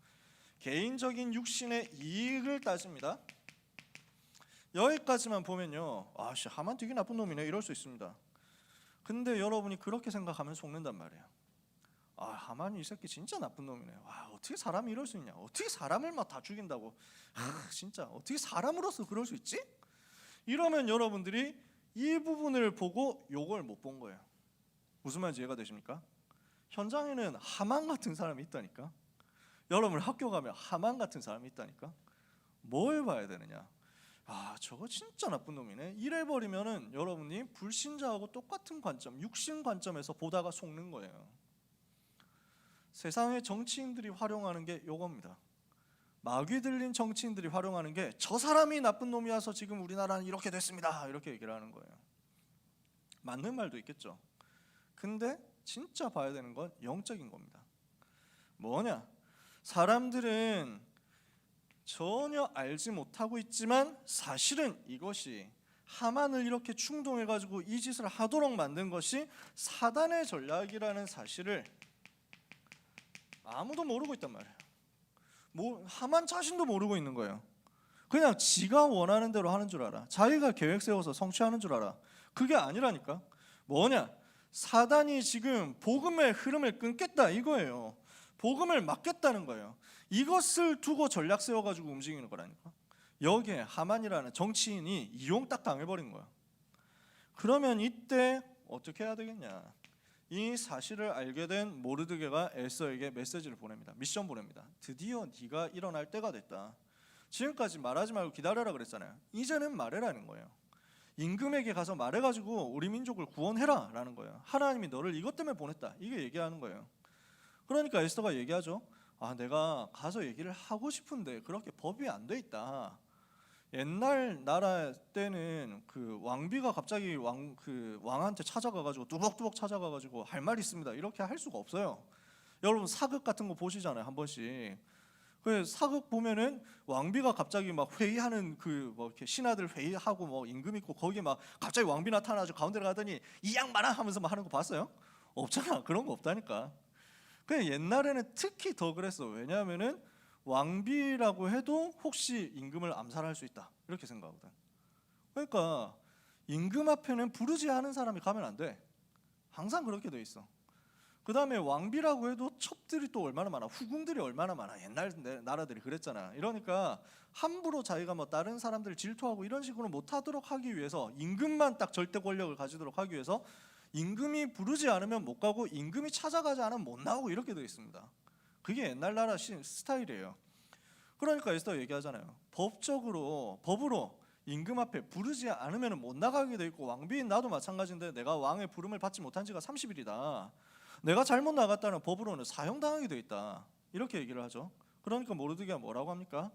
개인적인 육신의 이익을 따집니다. 여기까지만 보면요, 아씨 하만 되게 나쁜 놈이네 이럴 수 있습니다. 근데 여러분이 그렇게 생각하면 속는단 말이에요. 아 하만이 이 새끼 진짜 나쁜 놈이네. 와 어떻게 사람이 이럴 수 있냐? 어떻게 사람을 막 다 죽인다고? 진짜 어떻게 사람으로서 그럴 수 있지? 이러면 여러분들이 이 부분을 보고 요걸 못 본 거예요. 무슨 말인지 이해가 되십니까? 현장에는 하만 같은 사람이 있다니까. 여러분 학교 가면 하만 같은 사람이 있다니까. 뭘 봐야 되느냐? 아 저거 진짜 나쁜 놈이네. 이래버리면은 여러분이 불신자하고 똑같은 관점, 육신 관점에서 보다가 속는 거예요. 세상의 정치인들이 활용하는 게 요겁니다. 마귀 들린 정치인들이 활용하는 게 저 사람이 나쁜 놈이어서 지금 우리나라는 이렇게 됐습니다 이렇게 얘기를 하는 거예요. 맞는 말도 있겠죠. 근데 진짜 봐야 되는 건 영적인 겁니다. 뭐냐? 사람들은 전혀 알지 못하고 있지만 사실은 이것이 하만을 이렇게 충동해가지고 이 짓을 하도록 만든 것이 사단의 전략이라는 사실을 아무도 모르고 있단 말이에요. 하만 자신도 모르고 있는 거예요. 그냥 지가 원하는 대로 하는 줄 알아. 자기가 계획 세워서 성취하는 줄 알아. 그게 아니라니까. 뭐냐? 사단이 지금 복음의 흐름을 끊겠다 이거예요. 복음을 막겠다는 거예요. 이것을 두고 전략 세워가지고 움직이는 거라니까. 여기에 하만이라는 정치인이 이용 딱 당해버린 거야. 그러면 이때 어떻게 해야 되겠냐? 이 사실을 알게 된 모르드게가 에스더에게 메시지를 보냅니다. 미션 보냅니다. 드디어 네가 일어날 때가 됐다. 지금까지 말하지 말고 기다려라 그랬잖아요. 이제는 말해라는 거예요. 임금에게 가서 말해가지고 우리 민족을 구원해라 라는 거예요. 하나님이 너를 이것 때문에 보냈다. 이게 얘기하는 거예요. 그러니까 에스더가 얘기하죠. 내가 가서 얘기를 하고 싶은데 그렇게 법이 안 돼 있다. 옛날 나라 때는 그 왕비가 갑자기 왕한테 찾아가가지고 뚜벅뚜벅 찾아가가지고 할 말 있습니다. 이렇게 할 수가 없어요. 여러분 사극 같은 거 보시잖아요, 한 번씩. 그 사극 보면은 왕비가 갑자기 막 회의하는 뭐 이렇게 신하들 회의하고 뭐 임금 있고 거기 막 갑자기 왕비 나타나서 가운데로 가더니 이 양반아 하면서 막 하는 거 봤어요? 없잖아. 그런 거 없다니까. 그 옛날에는 특히 더 그랬어. 왜냐하면은 왕비라고 해도 혹시 임금을 암살할 수 있다 이렇게 생각하거든. 그러니까 임금 앞에는 부르지 않은 사람이 가면 안 돼. 항상 그렇게 돼 있어. 그 다음에 왕비라고 해도 첩들이 또 얼마나 많아, 후궁들이 얼마나 많아. 옛날 나라들이 그랬잖아. 이러니까 함부로 자기가 뭐 다른 사람들 질투하고 이런 식으로 못하도록 하기 위해서 임금만 딱 절대 권력을 가지도록 하기 위해서 임금이 부르지 않으면 못 가고 임금이 찾아가지 않으면 못 나오고 이렇게 되어 있습니다. 그게 옛날 나라 스타일이에요. 그러니까 에스더 얘기하잖아요. 법으로 임금 앞에 부르지 않으면 못 나가게 돼 있고 왕비인 나도 마찬가지인데 내가 왕의 부름을 받지 못한 지가 30일이다. 내가 잘못 나갔다는 법으로는 사형당하게 돼 있다. 이렇게 얘기를 하죠. 그러니까 모르드게가 뭐라고 합니까?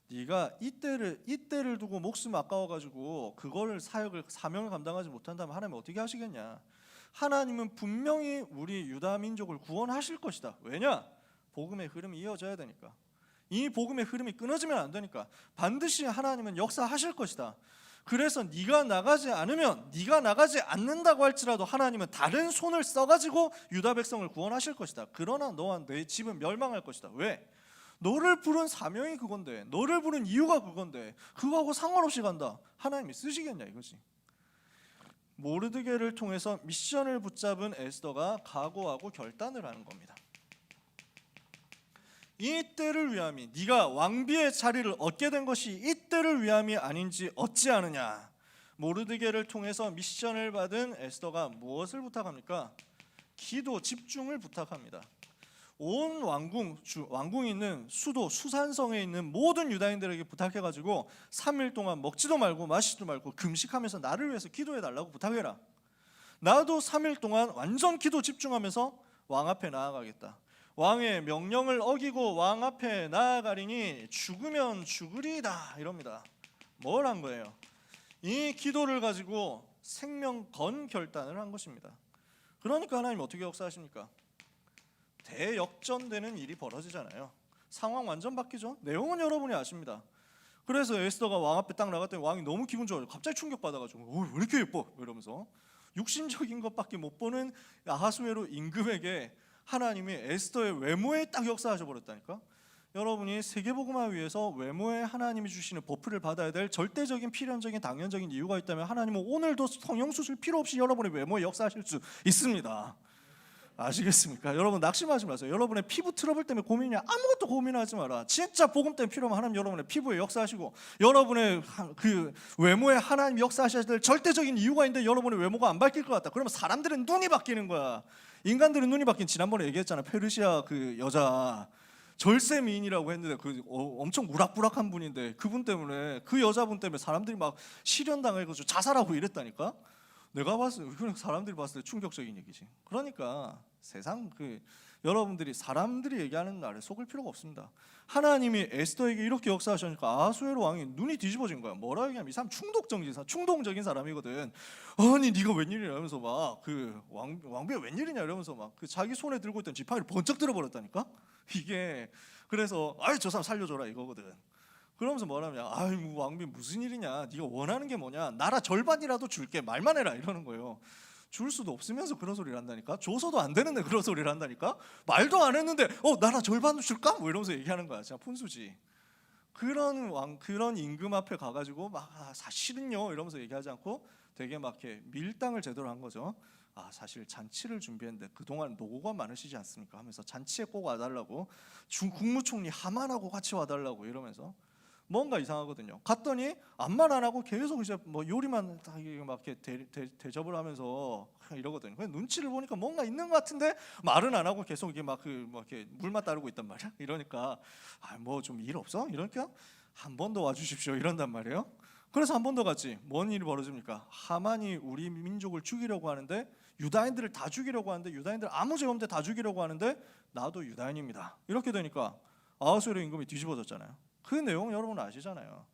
네가 이때를 두고 목숨 아까워가지고 그거를 사명을 감당하지 못한다면 하나님 어떻게 하시겠냐? 하나님은 분명히 우리 유다 민족을 구원하실 것이다. 왜냐? 복음의 흐름이 이어져야 되니까. 이 복음의 흐름이 끊어지면 안 되니까 반드시 하나님은 역사하실 것이다. 그래서 네가 나가지 않는다고 할지라도 하나님은 다른 손을 써가지고 유다 백성을 구원하실 것이다. 그러나 너와 내 집은 멸망할 것이다. 왜? 너를 부른 사명이 그건데, 너를 부른 이유가 그건데 그거하고 상관없이 간다. 하나님이 쓰시겠냐 이거지. 모르드게를 통해서 미션을 붙잡은 에스더가 각오하고 결단을 하는 겁니다. 이 때를 위함이, 네가 왕비의 자리를 얻게 된 것이 이 때를 위함이 아닌지 어찌 아느냐. 모르드게를 통해서 미션을 받은 에스더가 무엇을 부탁합니까? 기도 집중을 부탁합니다. 온 왕궁이 있는 수도 수산성에 있는 모든 유다인들에게 부탁해가지고 3일 동안 먹지도 말고 마시지도 말고 금식하면서 나를 위해서 기도해달라고 부탁해라. 나도 3일 동안 완전 기도 집중하면서 왕 앞에 나아가겠다. 왕의 명령을 어기고 왕 앞에 나아가리니 죽으면 죽으리다 이럽니다. 뭘 한 거예요? 이 기도를 가지고 생명 건 결단을 한 것입니다. 그러니까 하나님 어떻게 역사하십니까? 대역전되는 일이 벌어지잖아요. 상황 완전 바뀌죠. 내용은 여러분이 아십니다. 그래서 에스더가 왕 앞에 딱 나갔더니 왕이 너무 기분 좋아요. 갑자기 충격받아가지고 왜 이렇게 예뻐? 이러면서 육신적인 것밖에 못 보는 아하수에로 임금에게 하나님이 에스더의 외모에 딱 역사하셔 버렸다니까. 여러분이 세계복음화 위해서 외모에 하나님이 주시는 버프를 받아야 될 절대적인 필연적인 당연적인 이유가 있다면 하나님은 오늘도 성형수술 필요 없이 여러분의 외모에 역사하실 수 있습니다. 아시겠습니까? 여러분 낙심하지 마세요. 여러분의 피부 트러블 때문에 고민이냐? 아무것도 고민하지 마라. 진짜 복음 때문에 필요하면 하나님 여러분의 피부에 역사하시고 여러분의 그 외모에 하나님 역사하셔야 될 절대적인 이유가 있는데 여러분의 외모가 안 바뀔 것 같다. 그러면 사람들은 눈이 바뀌는 거야. 인간들은 눈이 바뀐, 지난번에 얘기했잖아. 페르시아 그 여자 절세 미인이라고 했는데 그 엄청 무락부락한 분인데 그분 때문에, 그 여자분 때문에 사람들이 막 실현당해가지고 자살하고 이랬다니까. 내가 봤을 때, 사람들이 봤을 때 충격적인 얘기지. 그러니까 세상 여러분들이 사람들이 얘기하는 말에 속을 필요가 없습니다. 하나님이 에스더에게 이렇게 역사하시니까 아하수에로 왕이 눈이 뒤집어진 거야. 뭐라 얘기하면 이 사람 충동적인 사람이거든. 아니 네가 웬일이냐 이러면서 막 왕비가 웬일이냐 이러면서 막 자기 손에 들고 있던 지팡이를 번쩍 들어버렸다니까. 이게 그래서 저 사람 살려줘라 이거거든. 그러면서 뭐라냐, 왕비 무슨 일이냐, 네가 원하는 게 뭐냐, 나라 절반이라도 줄게, 말만 해라 이러는 거예요. 줄 수도 없으면서 그런 소리를 한다니까. 줘서도 안 되는데 그런 소리를 한다니까. 말도 안 했는데 나라 절반도 줄까? 뭐 이러면서 얘기하는 거야. 진짜 푼수지. 그런 임금 앞에 가가지고 막 사실은요 이러면서 얘기하지 않고 되게 막 이렇게 밀당을 제대로 한 거죠. 사실 잔치를 준비했는데 그동안 노고가 많으시지 않습니까? 하면서 잔치에 꼭 와달라고 국무총리 하만하고 같이 와달라고 이러면서 뭔가 이상하거든요. 갔더니 아무 말 안 하고 계속 이제 뭐 요리만 막 이렇게 대접을 하면서 이러거든요. 그냥 눈치를 보니까 뭔가 있는 것 같은데 말은 안 하고 계속 이게 막 이렇게 물만 따르고 있단 말이야. 이러니까 뭐 좀 일 없어? 이러니까 한 번 더 와주십시오 이런단 말이에요. 그래서 한 번 더 갔지. 뭔 일이 벌어집니까? 하만이 우리 민족을 죽이려고 하는데, 유다인들을 다 죽이려고 하는데, 유다인들 아무 죄 없는데 다 죽이려고 하는데 나도 유다인입니다. 이렇게 되니까 아하수에로 임금이 뒤집어졌잖아요. 그 내용 여러분 아시잖아요.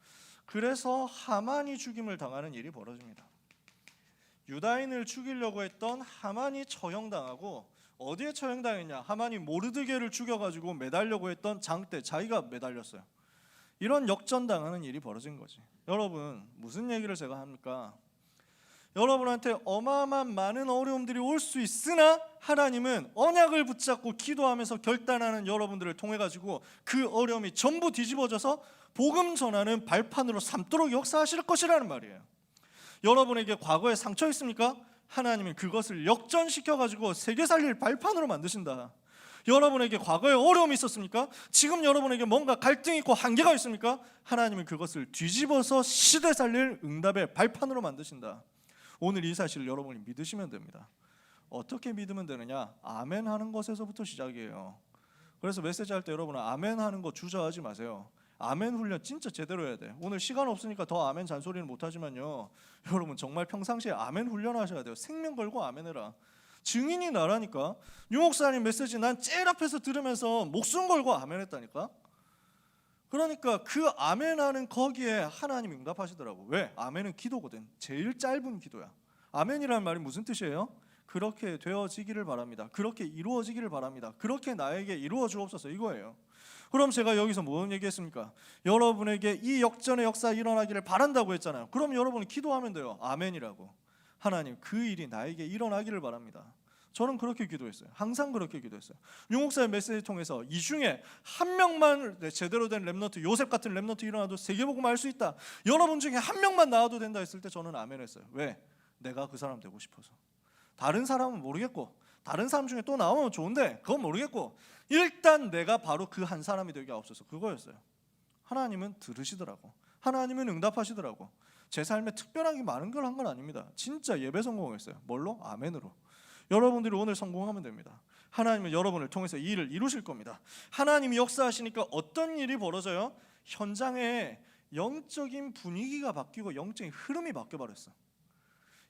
그래서 하만이 죽임을 당하는 일이 벌어집니다. 유다인을 죽이려고 했던 하만이 처형당하고, 어디에 처형당했냐? 하만이 모르드게를 죽여가지고 매달려고 했던 장대, 자기가 매달렸어요. 이런 역전당하는 일이 벌어진 거지. 여러분, 무슨 얘기를 제가 합니까? 여러분한테 어마어마한 많은 어려움들이 올 수 있으나 하나님은 언약을 붙잡고 기도하면서 결단하는 여러분들을 통해 가지고 그 어려움이 전부 뒤집어져서 복음 전하는 발판으로 삼도록 역사하실 것이라는 말이에요. 여러분에게 과거에 상처 있습니까? 하나님은 그것을 역전시켜 가지고 세계 살릴 발판으로 만드신다. 여러분에게 과거에 어려움이 있었습니까? 지금 여러분에게 뭔가 갈등이 있고 한계가 있습니까? 하나님은 그것을 뒤집어서 시대 살릴 응답의 발판으로 만드신다. 오늘 이 사실을 여러분이 믿으시면 됩니다. 어떻게 믿으면 되느냐? 아멘 하는 것에서부터 시작이에요. 그래서 메시지 할 때 여러분은 아멘 하는 거 주저하지 마세요. 아멘 훈련 진짜 제대로 해야 돼. 오늘 시간 없으니까 더 아멘 잔소리는 못하지만요, 여러분 정말 평상시에 아멘 훈련하셔야 돼요. 생명 걸고 아멘해라. 증인이 나라니까. 유 목사님 메시지 난 제일 앞에서 들으면서 목숨 걸고 아멘했다니까. 그러니까 그 아멘하는 거기에 하나님이 응답하시더라고. 왜? 아멘은 기도거든. 제일 짧은 기도야. 아멘이라는 말이 무슨 뜻이에요? 그렇게 되어지기를 바랍니다. 그렇게 이루어지기를 바랍니다. 그렇게 나에게 이루어 주옵소서, 이거예요. 그럼 제가 여기서 뭐 얘기했습니까? 여러분에게 이 역전의 역사 일어나기를 바란다고 했잖아요. 그럼 여러분이 기도하면 돼요. 아멘이라고. 하나님, 그 일이 나에게 일어나기를 바랍니다. 저는 그렇게 기도했어요. 항상 그렇게 기도했어요. 유 목사의 메시지 통해서 이 중에 한 명만 제대로 된 렘넌트, 요셉 같은 렘넌트 일어나도 세계복음 알 수 있다, 여러분 중에 한 명만 나와도 된다 했을 때 저는 아멘했어요. 왜? 내가 그 사람 되고 싶어서. 다른 사람은 모르겠고, 다른 사람 중에 또 나오면 좋은데 그건 모르겠고, 일단 내가 바로 그 한 사람이 되게 하옵소서, 그거였어요. 하나님은 들으시더라고. 하나님은 응답하시더라고. 제 삶에 특별하게 많은 걸 한 건 아닙니다. 진짜 예배 성공했어요. 뭘로? 아멘으로. 여러분들이 오늘 성공하면 됩니다. 하나님은 여러분을 통해서 이 일을 이루실 겁니다. 하나님이 역사하시니까 어떤 일이 벌어져요? 현장에 영적인 분위기가 바뀌고 영적인 흐름이 바뀌어버렸어.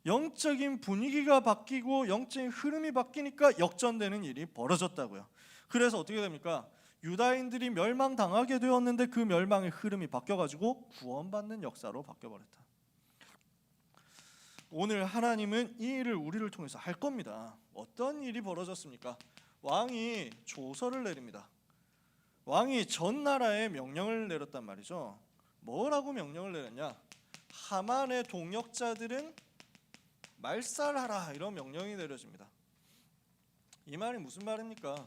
영적인 분위기가 바뀌고 영적인 흐름이 바뀌니까 역전되는 일이 벌어졌다고요. 그래서 어떻게 됩니까? 유다인들이 멸망당하게 되었는데 그 멸망의 흐름이 바뀌어가지고 구원받는 역사로 바뀌어버렸다. 오늘 하나님은 이 일을 우리를 통해서 할 겁니다. 어떤 일이 벌어졌습니까? 왕이 조서를 내립니다. 왕이 전 나라에 명령을 내렸단 말이죠. 뭐라고 명령을 내렸냐? 하만의 동역자들은 말살하라, 이런 명령이 내려집니다. 이 말이 무슨 말입니까?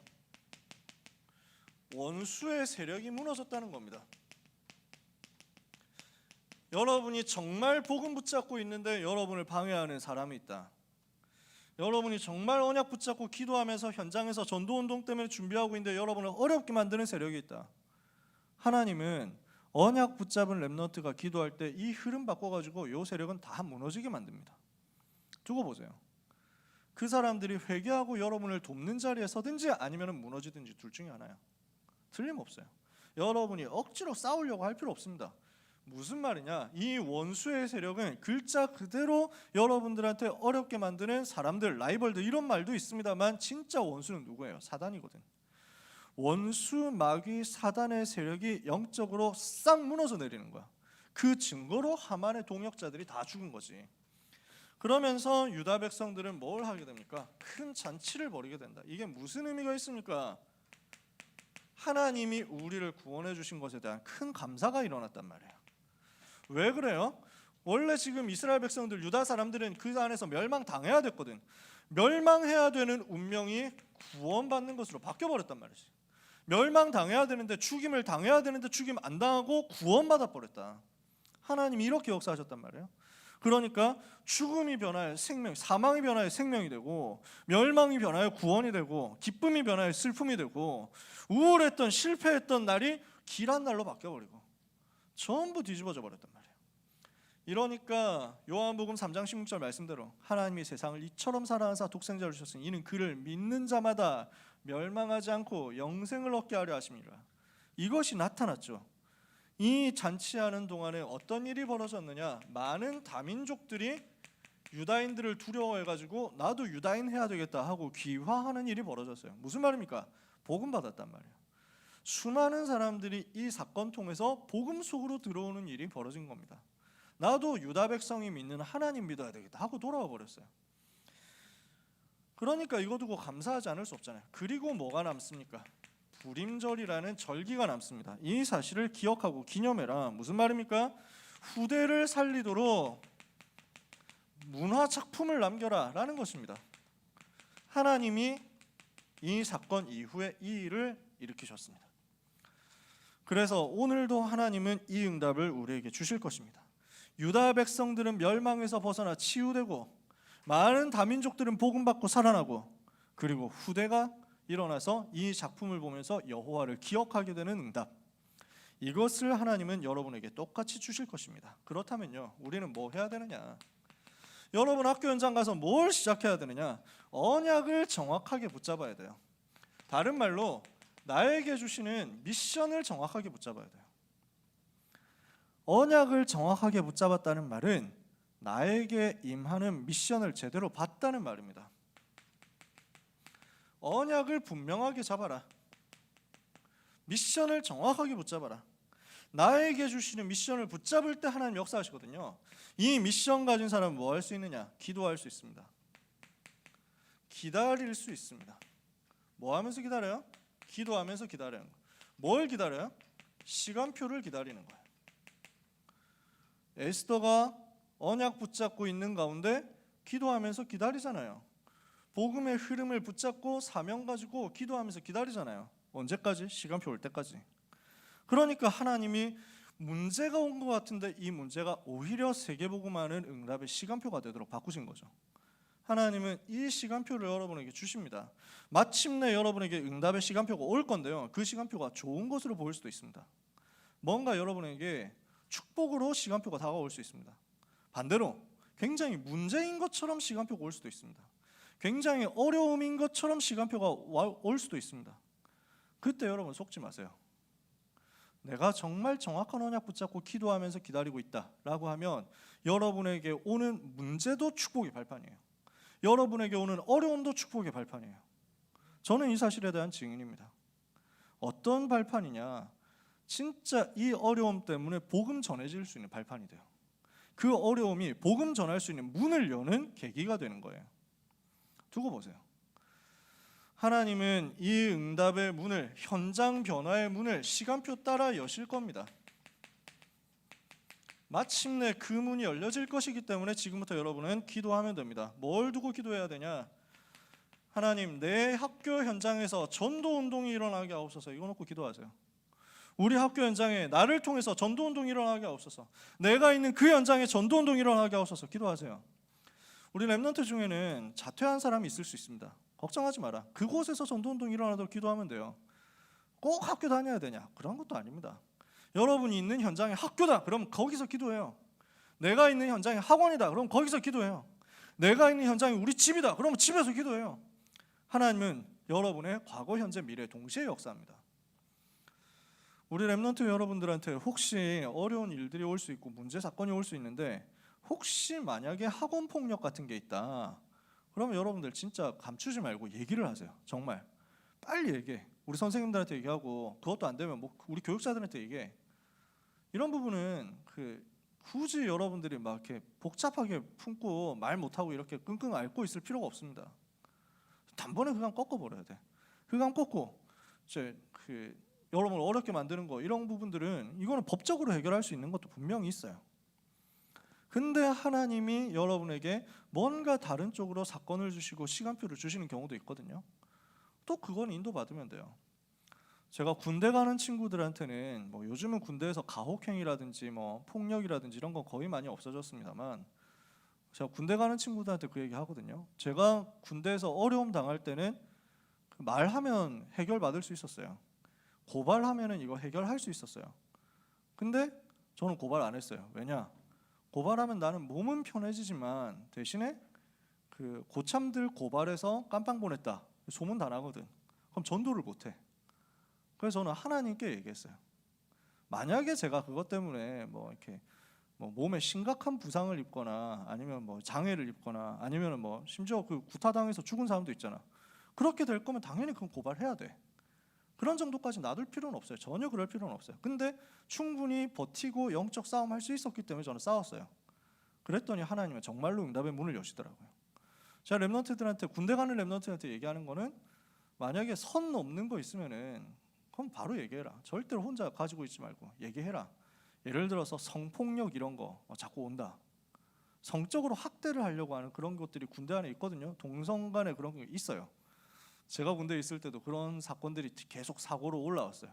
원수의 세력이 무너졌다는 겁니다. 여러분이 정말 복음 붙잡고 있는데 여러분을 방해하는 사람이 있다. 여러분이 정말 언약 붙잡고 기도하면서 현장에서 전도운동 때문에 준비하고 있는데 여러분을 어렵게 만드는 세력이 있다. 하나님은 언약 붙잡은 렘넌트가 기도할 때 이 흐름 바꿔가지고 이 세력은 다 무너지게 만듭니다. 두고 보세요. 그 사람들이 회개하고 여러분을 돕는 자리에 서든지 아니면 무너지든지 둘 중에 하나야. 틀림없어요. 여러분이 억지로 싸우려고 할 필요 없습니다. 무슨 말이냐? 이 원수의 세력은 글자 그대로 여러분들한테 어렵게 만드는 사람들, 라이벌들, 이런 말도 있습니다만 진짜 원수는 누구예요? 사단이거든. 원수, 마귀, 사단의 세력이 영적으로 싹 무너져 내리는 거야. 그 증거로 하만의 동역자들이 다 죽은 거지. 그러면서 유다 백성들은 뭘 하게 됩니까? 큰 잔치를 벌이게 된다. 이게 무슨 의미가 있습니까? 하나님이 우리를 구원해 주신 것에 대한 큰 감사가 일어났단 말이에요. 왜 그래요? 원래 지금 이스라엘 백성들, 유다 사람들은 그 안에서 멸망당해야 됐거든. 멸망해야 되는 운명이 구원받는 것으로 바뀌어버렸단 말이지. 멸망당해야 되는데, 죽임을 당해야 되는데 죽임 안 당하고 구원받아 버렸다. 하나님이 이렇게 역사하셨단 말이에요. 그러니까 죽음이 변하여 생명, 사망이 변하여 생명이 되고, 멸망이 변하여 구원이 되고, 기쁨이 변하여 슬픔이 되고, 우울했던 실패했던 날이 길한 날로 바뀌어버리고 전부 뒤집어져 버렸단 말이에요. 이러니까 요한복음 3장 16절 말씀대로 하나님이 세상을 이처럼 사랑하사 독생자를 주셨으니 이는 그를 믿는 자마다 멸망하지 않고 영생을 얻게 하려 하심이라. 이것이 나타났죠. 이 잔치하는 동안에 어떤 일이 벌어졌느냐, 많은 다민족들이 유다인들을 두려워해가지고 나도 유다인 해야 되겠다 하고 귀화하는 일이 벌어졌어요. 무슨 말입니까? 복음 받았단 말이에요. 수많은 사람들이 이 사건 통해서 복음 속으로 들어오는 일이 벌어진 겁니다. 나도 유다 백성이 믿는 하나님 믿어야 되겠다 하고 돌아와 버렸어요. 그러니까 이거 두고 감사하지 않을 수 없잖아요. 그리고 뭐가 남습니까? 부림절이라는 절기가 남습니다. 이 사실을 기억하고 기념해라. 무슨 말입니까? 후대를 살리도록 문화 작품을 남겨라 라는 것입니다. 하나님이 이 사건 이후에 이 일을 일으키셨습니다. 그래서 오늘도 하나님은 이 응답을 우리에게 주실 것입니다. 유다 백성들은 멸망에서 벗어나 치유되고, 많은 다민족들은 복음받고 살아나고, 그리고 후대가 일어나서 이 작품을 보면서 여호와를 기억하게 되는 응답, 이것을 하나님은 여러분에게 똑같이 주실 것입니다. 그렇다면요, 우리는 뭐 해야 되느냐? 여러분 학교 현장 가서 뭘 시작해야 되느냐? 언약을 정확하게 붙잡아야 돼요. 다른 말로 나에게 주시는 미션을 정확하게 붙잡아야 돼요. 언약을 정확하게 붙잡았다는 말은 나에게 임하는 미션을 제대로 봤다는 말입니다. 언약을 분명하게 잡아라. 미션을 정확하게 붙잡아라. 나에게 주시는 미션을 붙잡을 때 하나님 역사하시거든요. 이 미션 가진 사람은 뭐 할 수 있느냐? 기도할 수 있습니다. 기다릴 수 있습니다. 뭐 하면서 기다려요? 기도하면서 기다리는 거예요. 뭘 기다려요? 시간표를 기다리는 거예요. 에스더가 언약 붙잡고 있는 가운데 기도하면서 기다리잖아요. 복음의 흐름을 붙잡고 사명 가지고 기도하면서 기다리잖아요. 언제까지? 시간표 올 때까지. 그러니까 하나님이 문제가 온 것 같은데 이 문제가 오히려 세계복음하는 응답의 시간표가 되도록 바꾸신 거죠. 하나님은 이 시간표를 여러분에게 주십니다. 마침내 여러분에게 응답의 시간표가 올 건데요, 그 시간표가 좋은 것으로 보일 수도 있습니다. 뭔가 여러분에게 축복으로 시간표가 다가올 수 있습니다. 반대로 굉장히 문제인 것처럼 시간표가 올 수도 있습니다. 굉장히 어려움인 것처럼 시간표가 올 수도 있습니다. 그때 여러분 속지 마세요. 내가 정말 정확한 언약 붙잡고 기도하면서 기다리고 있다라고 하면 여러분에게 오는 문제도 축복의 발판이에요. 여러분에게 오는 어려움도 축복의 발판이에요. 저는 이 사실에 대한 증인입니다. 어떤 발판이냐? 진짜 이 어려움 때문에 복음 전해질 수 있는 발판이 돼요. 그 어려움이 복음 전할 수 있는 문을 여는 계기가 되는 거예요. 두고 보세요. 하나님은 이 응답의 문을, 현장 변화의 문을 시간표 따라 여실 겁니다. 마침내 그 문이 열려질 것이기 때문에 지금부터 여러분은 기도하면 됩니다. 뭘 두고 기도해야 되냐? 하나님, 내 학교 현장에서 전도 운동이 일어나게 하옵소서. 이거 놓고 기도하세요. 우리 학교 현장에 나를 통해서 전도 운동이 일어나게 하옵소서. 내가 있는 그 현장에 전도 운동이 일어나게 하옵소서. 기도하세요. 우리 렘넌트 중에는 자퇴한 사람이 있을 수 있습니다. 걱정하지 마라. 그곳에서 전도 운동이 일어나도록 기도하면 돼요. 꼭 학교 다녀야 되냐? 그런 것도 아닙니다. 여러분이 있는 현장에 학교다. 그럼 거기서 기도해요. 내가 있는 현장에 학원이다. 그럼 거기서 기도해요. 내가 있는 현장이 우리 집이다. 그러면 집에서 기도해요. 하나님은 여러분의 과거, 현재, 미래 동시에 역사합니다. 우리 렘넌트 여러분들한테 혹시 어려운 일들이 올 수 있고 문제 사건이 올 수 있는데 혹시 만약에 학원 폭력 같은 게 있다, 그러면 여러분들 진짜 감추지 말고 얘기를 하세요. 정말 빨리 얘기해. 우리 선생님들한테 얘기하고, 그것도 안 되면 뭐 우리 교육자들한테 얘기해. 이런 부분은 굳이 여러분들이 막 이렇게 복잡하게 품고 말 못하고 이렇게 끙끙 앓고 있을 필요가 없습니다. 단번에 그냥 꺾어버려야 돼. 그냥 꺾고 이제 여러분을 어렵게 만드는 거, 이런 부분들은 이거는 법적으로 해결할 수 있는 것도 분명히 있어요. 근데 하나님이 여러분에게 뭔가 다른 쪽으로 사건을 주시고 시간표를 주시는 경우도 있거든요. 또 그건 인도받으면 돼요. 제가 군대 가는 친구들한테는 뭐 요즘은 군대에서 가혹행위라든지 뭐 폭력이라든지 이런 건 거의 많이 없어졌습니다만, 제가 군대 가는 친구들한테 그 얘기 하거든요. 제가 군대에서 어려움 당할 때는 말하면 해결받을 수 있었어요. 고발하면은 이거 해결할 수 있었어요. 근데 저는 고발 안 했어요. 왜냐? 고발하면 나는 몸은 편해지지만 대신에 그 고참들 고발해서 깜빵 보냈다 소문 다 나거든. 그럼 전도를 못해. 그래서 저는 하나님께 얘기했어요. 만약에 제가 그것 때문에 뭐 이렇게 뭐 몸에 심각한 부상을 입거나 아니면 뭐 장애를 입거나 아니면 뭐 심지어 그 구타당해서 죽은 사람도 있잖아. 그렇게 될 거면 당연히 그건 고발해야 돼. 그런 정도까지 놔둘 필요는 없어요. 전혀 그럴 필요는 없어요. 근데 충분히 버티고 영적 싸움 할 수 있었기 때문에 저는 싸웠어요. 그랬더니 하나님은 정말로 응답의 문을 여시더라고요. 제가 렘넌트들한테 군대 가는 렘넌트한테 얘기하는 거는 만약에 선 넘는 거 있으면은 그럼 바로 얘기해라. 절대로 혼자 가지고 있지 말고 얘기해라. 예를 들어서 성폭력 이런 거 자꾸 온다. 성적으로 학대를 하려고 하는 그런 것들이 군대 안에 있거든요. 동성 간에 그런 게 있어요. 제가 군대에 있을 때도 그런 사건들이 계속 사고로 올라왔어요.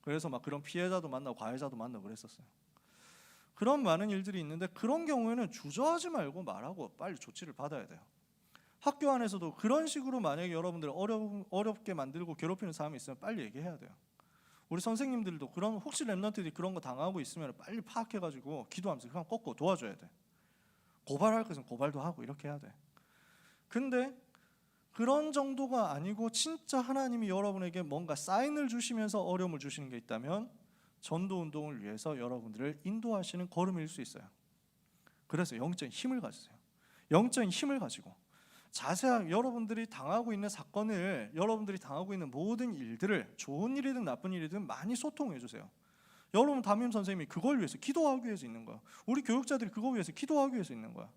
그래서 막 그런 피해자도 만나고 가해자도 만나고 그랬었어요. 그런 많은 일들이 있는데 그런 경우에는 주저하지 말고 말하고 빨리 조치를 받아야 돼요. 학교 안에서도 그런 식으로 만약에 여러분들 어렵게 만들고 괴롭히는 사람이 있으면 빨리 얘기해야 돼요. 우리 선생님들도 그런 혹시 렘넌트들이 그런 거 당하고 있으면 빨리 파악해가지고 기도하면서 그냥 꺾고 도와줘야 돼. 고발할 것은 고발도 하고 이렇게 해야 돼. 근데 그런 정도가 아니고 진짜 하나님이 여러분에게 뭔가 사인을 주시면서 어려움을 주시는 게 있다면 전도 운동을 위해서 여러분들을 인도하시는 걸음일 수 있어요. 그래서 영적인 힘을 가지세요. 영적인 힘을 가지고 자세하게 여러분들이 당하고 있는 사건을 여러분들이 당하고 있는 모든 일들을 좋은 일이든 나쁜 일이든 많이 소통해 주세요. 여러분 담임 선생님이 그걸 위해서 기도하기 위해서 있는 거야. 우리 교육자들이 그거 위해서 기도하기 위해서 있는 거야.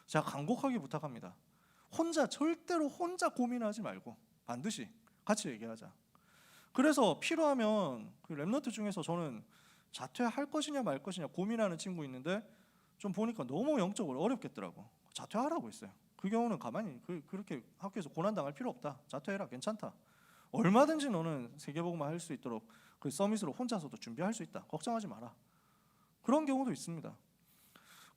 제가 간곡하게 부탁합니다. 절대로 혼자 고민하지 말고 반드시 같이 얘기하자. 그래서 필요하면 그 렘넌트 중에서 저는 자퇴할 것이냐 말 것이냐 고민하는 친구 있는데 좀 보니까 너무 영적으로 어렵겠더라고. 자퇴하라고 했어요. 그 경우는 가만히 그렇게 학교에서 고난당할 필요 없다. 자퇴해라. 괜찮다. 얼마든지 너는 세계복음화 할 수 있도록 그 서밋으로 혼자서도 준비할 수 있다. 걱정하지 마라. 그런 경우도 있습니다.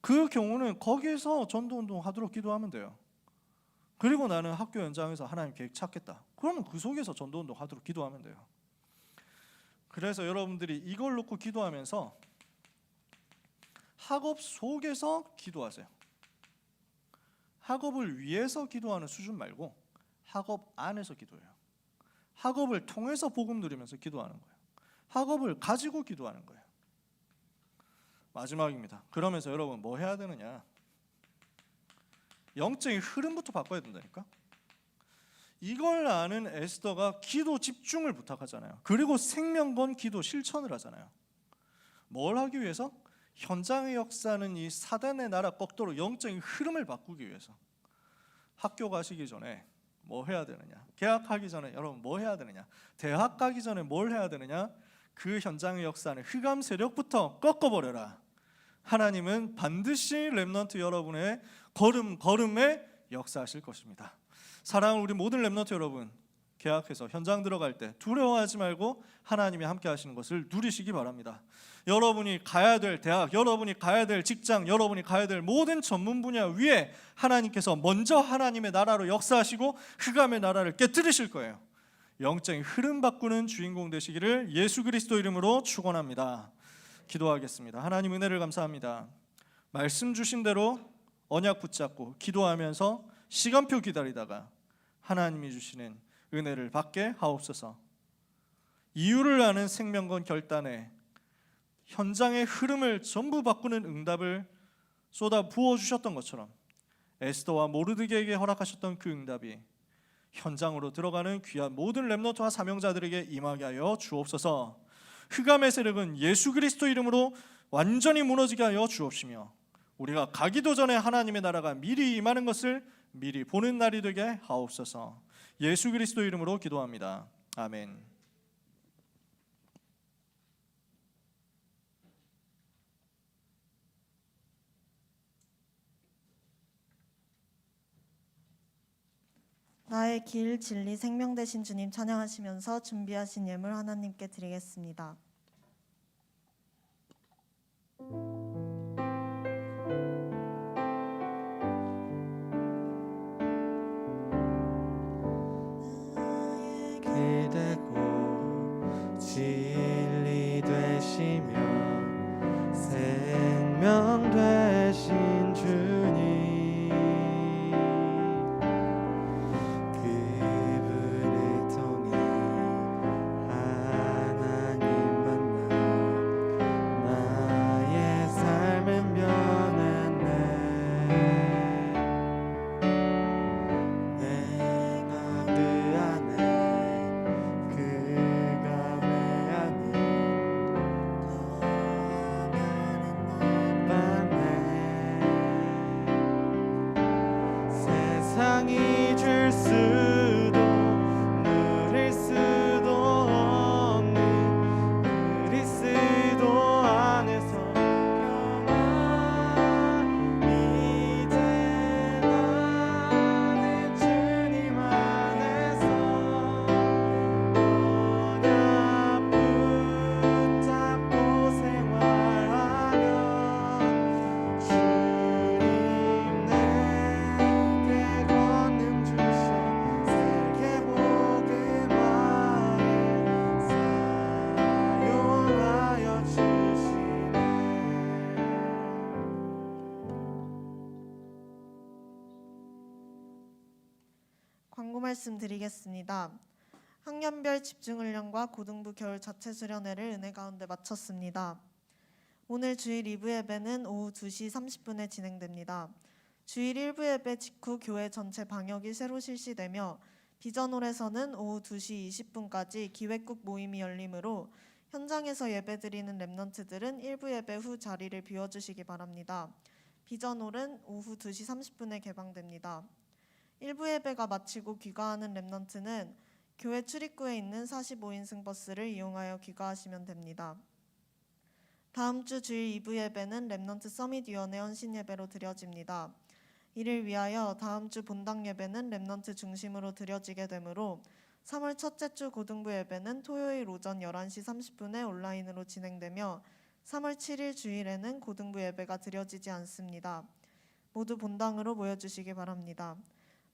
그 경우는 거기에서 전도운동 하도록 기도하면 돼요. 그리고 나는 학교 현장에서 하나님 계획 찾겠다. 그러면 그 속에서 전도운동 하도록 기도하면 돼요. 그래서 여러분들이 이걸 놓고 기도하면서 학업 속에서 기도하세요. 학업을 위해서 기도하는 수준 말고 학업 안에서 기도해요. 학업을 통해서 복음 누리면서 기도하는 거예요. 학업을 가지고 기도하는 거예요. 마지막입니다. 그러면서 여러분 뭐 해야 되느냐? 영적인 흐름부터 바꿔야 된다니까. 이걸 아는 에스더가 기도 집중을 부탁하잖아요. 그리고 생명건 기도 실천을 하잖아요. 뭘 하기 위해서? 현장의 역사는 이 사단의 나라 꺾도록 영적인 흐름을 바꾸기 위해서. 학교 가시기 전에 뭐 해야 되느냐? 개학하기 전에 여러분 뭐 해야 되느냐? 대학 가기 전에 뭘 해야 되느냐? 그 현장의 역사는 흑암 세력부터 꺾어버려라. 하나님은 반드시 렘넌트 여러분의 걸음에 역사하실 것입니다. 사랑하는 우리 모든 렘넌트 여러분, 개학해서 현장 들어갈 때 두려워하지 말고 하나님이 함께 하시는 것을 누리시기 바랍니다. 여러분이 가야 될 대학, 여러분이 가야 될 직장, 여러분이 가야 될 모든 전문 분야 위에 하나님께서 먼저 하나님의 나라로 역사하시고 흑암의 나라를 깨뜨리실 거예요. 영적인 흐름 바꾸는 주인공 되시기를 예수 그리스도 이름으로 축원합니다. 기도하겠습니다. 하나님 은혜를 감사합니다. 말씀 주신 대로 언약 붙잡고 기도하면서 시간표 기다리다가 하나님이 주시는 은혜를 받게 하옵소서. 이유를 아는 생명건 결단에 현장의 흐름을 전부 바꾸는 응답을 쏟아 부어주셨던 것처럼 에스더와 모르드게에게 허락하셨던 그 응답이 현장으로 들어가는 귀한 모든 렘넌트와 사명자들에게 임하게 하여 주옵소서. 흑암의 세력은 예수 그리스도 이름으로 완전히 무너지게 하여 주옵시며 우리가 가기도 전에 하나님의 나라가 미리 임하는 것을 미리 보는 날이 되게 하옵소서. 예수 그리스도 이름으로 기도합니다. 아멘. 나의 길, 진리, 생명 되신 주님 찬양하시면서 준비하신 예물 하나님께 드리겠습니다. 말씀 드리겠습니다. 학년별 집중훈련과 고등부 겨울 자체 수련회를 은혜 가운데 마쳤습니다. 오늘 주일 2부 예배는 오후 2시 30분에 진행됩니다. 주일 1부 예배 직후 교회 전체 방역이 새로 실시되며 비전홀에서는 오후 2시 20분까지 기획국 모임이 열리므로 현장에서 예배드리는 렘넌트들은 1부 예배 후 자리를 비워주시기 바랍니다. 비전홀은 오후 2시 30분에 개방됩니다. 1부 예배가 마치고 귀가하는 렘넌트는 교회 출입구에 있는 45인승 버스를 이용하여 귀가하시면 됩니다. 다음 주 주일 2부 예배는 렘넌트 서밋위원회 헌신 예배로 드려집니다. 이를 위하여 다음 주 본당 예배는 렘넌트 중심으로 드려지게 되므로 3월 첫째 주 고등부 예배는 토요일 오전 11시 30분에 온라인으로 진행되며 3월 7일 주일에는 고등부 예배가 드려지지 않습니다. 모두 본당으로 모여주시기 바랍니다.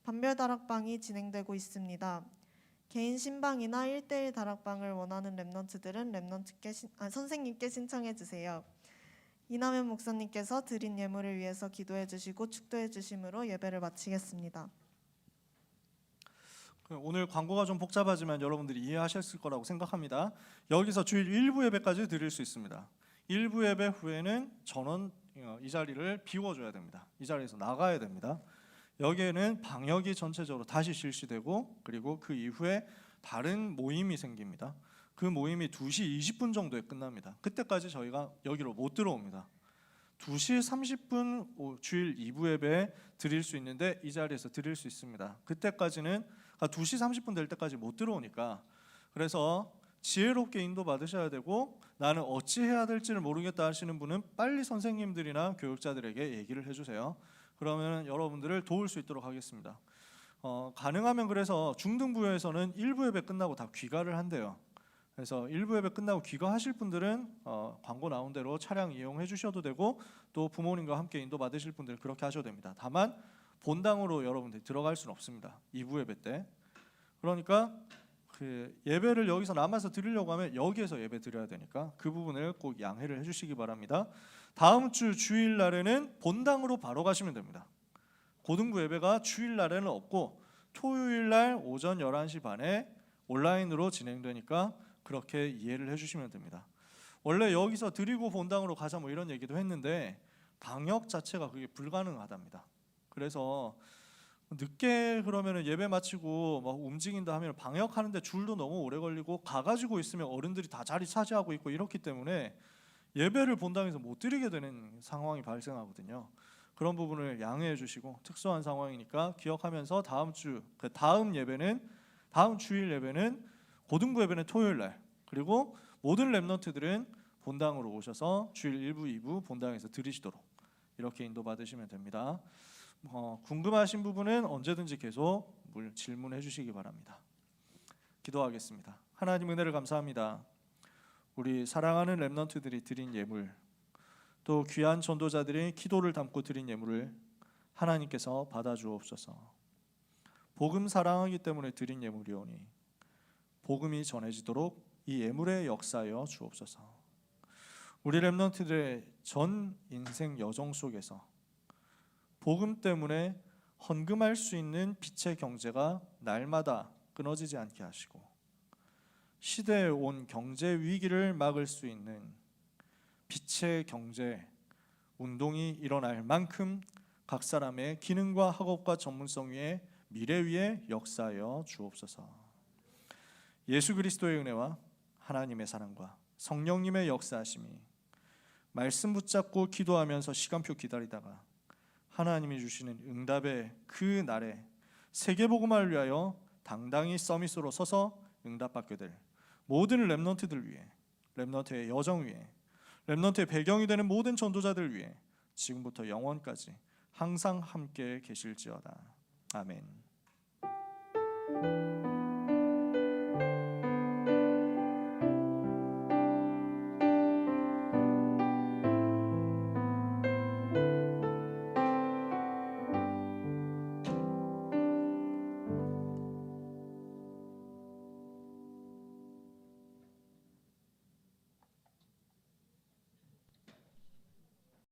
반별 다락방이 진행되고 있습니다. 개인 신방이나 1대1 다락방을 원하는 렘넌트들은 선생님께 신청해 주세요. 이남현 목사님께서 드린 예물을 위해서 기도해 주시고 축도해 주심으로 예배를 마치겠습니다. 오늘 광고가 좀 복잡하지만 여러분들이 이해하셨을 거라고 생각합니다. 여기서 주일 1부 예배까지 드릴 수 있습니다. 1부 예배 후에는 전원 이 자리를 비워줘야 됩니다. 이 자리에서 나가야 됩니다. 여기에는 방역이 전체적으로 다시 실시되고 그리고 그 이후에 다른 모임이 생깁니다. 그 모임이 2시 20분 정도에 끝납니다. 그때까지 저희가 여기로 못 들어옵니다. 2시 30분 주일 2부 예배 드릴 수 있는데 이 자리에서 드릴 수 있습니다. 그때까지는 2시 30분 될 때까지 못 들어오니까 그래서 지혜롭게 인도 받으셔야 되고 나는 어찌 해야 될지를 모르겠다 하시는 분은 빨리 선생님들이나 교육자들에게 얘기를 해주세요. 그러면 여러분들을 도울 수 있도록 하겠습니다. 가능하면 그래서 중등부에서는 1부 예배 끝나고 다 귀가를 한대요. 그래서 1부 예배 끝나고 귀가하실 분들은 광고 나온 대로 차량 이용해 주셔도 되고 또 부모님과 함께 인도 받으실 분들은 그렇게 하셔도 됩니다. 다만 본당으로 여러분들이 들어갈 수는 없습니다. 2부 예배 때. 그러니까 그 예배를 여기서 남아서 드리려고 하면 여기에서 예배 드려야 되니까 그 부분을 꼭 양해를 해주시기 바랍니다. 다음 주 주일 날에는 본당으로 바로 가시면 됩니다. 고등부 예배가 주일 날에는 없고 토요일 날 오전 11시 반에 온라인으로 진행되니까 그렇게 이해를 해주시면 됩니다. 원래 여기서 드리고 본당으로 가자 뭐 이런 얘기도 했는데 방역 자체가 그게 불가능하답니다. 그래서 늦게 그러면 예배 마치고 막 움직인다 하면 방역하는데 줄도 너무 오래 걸리고 가가지고 있으면 어른들이 다 자리 차지하고 있고 이렇기 때문에 예배를 본당에서 못 드리게 되는 상황이 발생하거든요. 그런 부분을 양해해 주시고 특수한 상황이니까 기억하면서 다음 주일 예배는 고등부 예배는 토요일 날 그리고 모든 렘넌트들은 본당으로 오셔서 주일 1부, 2부 본당에서 드리시도록 이렇게 인도받으시면 됩니다. 궁금하신 부분은 언제든지 계속 질문해 주시기 바랍니다. 기도하겠습니다. 하나님 은혜를 감사합니다. 우리 사랑하는 렘넌트들이 드린 예물 또 귀한 전도자들이 기도를 담고 드린 예물을 하나님께서 받아주옵소서. 복음 사랑하기 때문에 드린 예물이오니 복음이 전해지도록 이 예물에 역사하여 주옵소서. 우리 렘넌트들의 전 인생 여정 속에서 복음 때문에 헌금할 수 있는 빛의 경제가 날마다 끊어지지 않게 하시고 시대에 온 경제 위기를 막을 수 있는 빛의 경제 운동이 일어날 만큼 각 사람의 기능과 학업과 전문성 위에 미래 위에 역사하여 주옵소서. 예수 그리스도의 은혜와 하나님의 사랑과 성령님의 역사하심이 말씀 붙잡고 기도하면서 시간표 기다리다가 하나님이 주시는 응답의 그 날에 세계복음화를 위하여 당당히 서밋으로 서서 응답받게 될 모든 렘넌트들 위해 렘넌트의 여정 위에 렘넌트의 배경이 되는 모든 전도자들 위해 지금부터 영원까지 항상 함께 계실지어다. 아멘.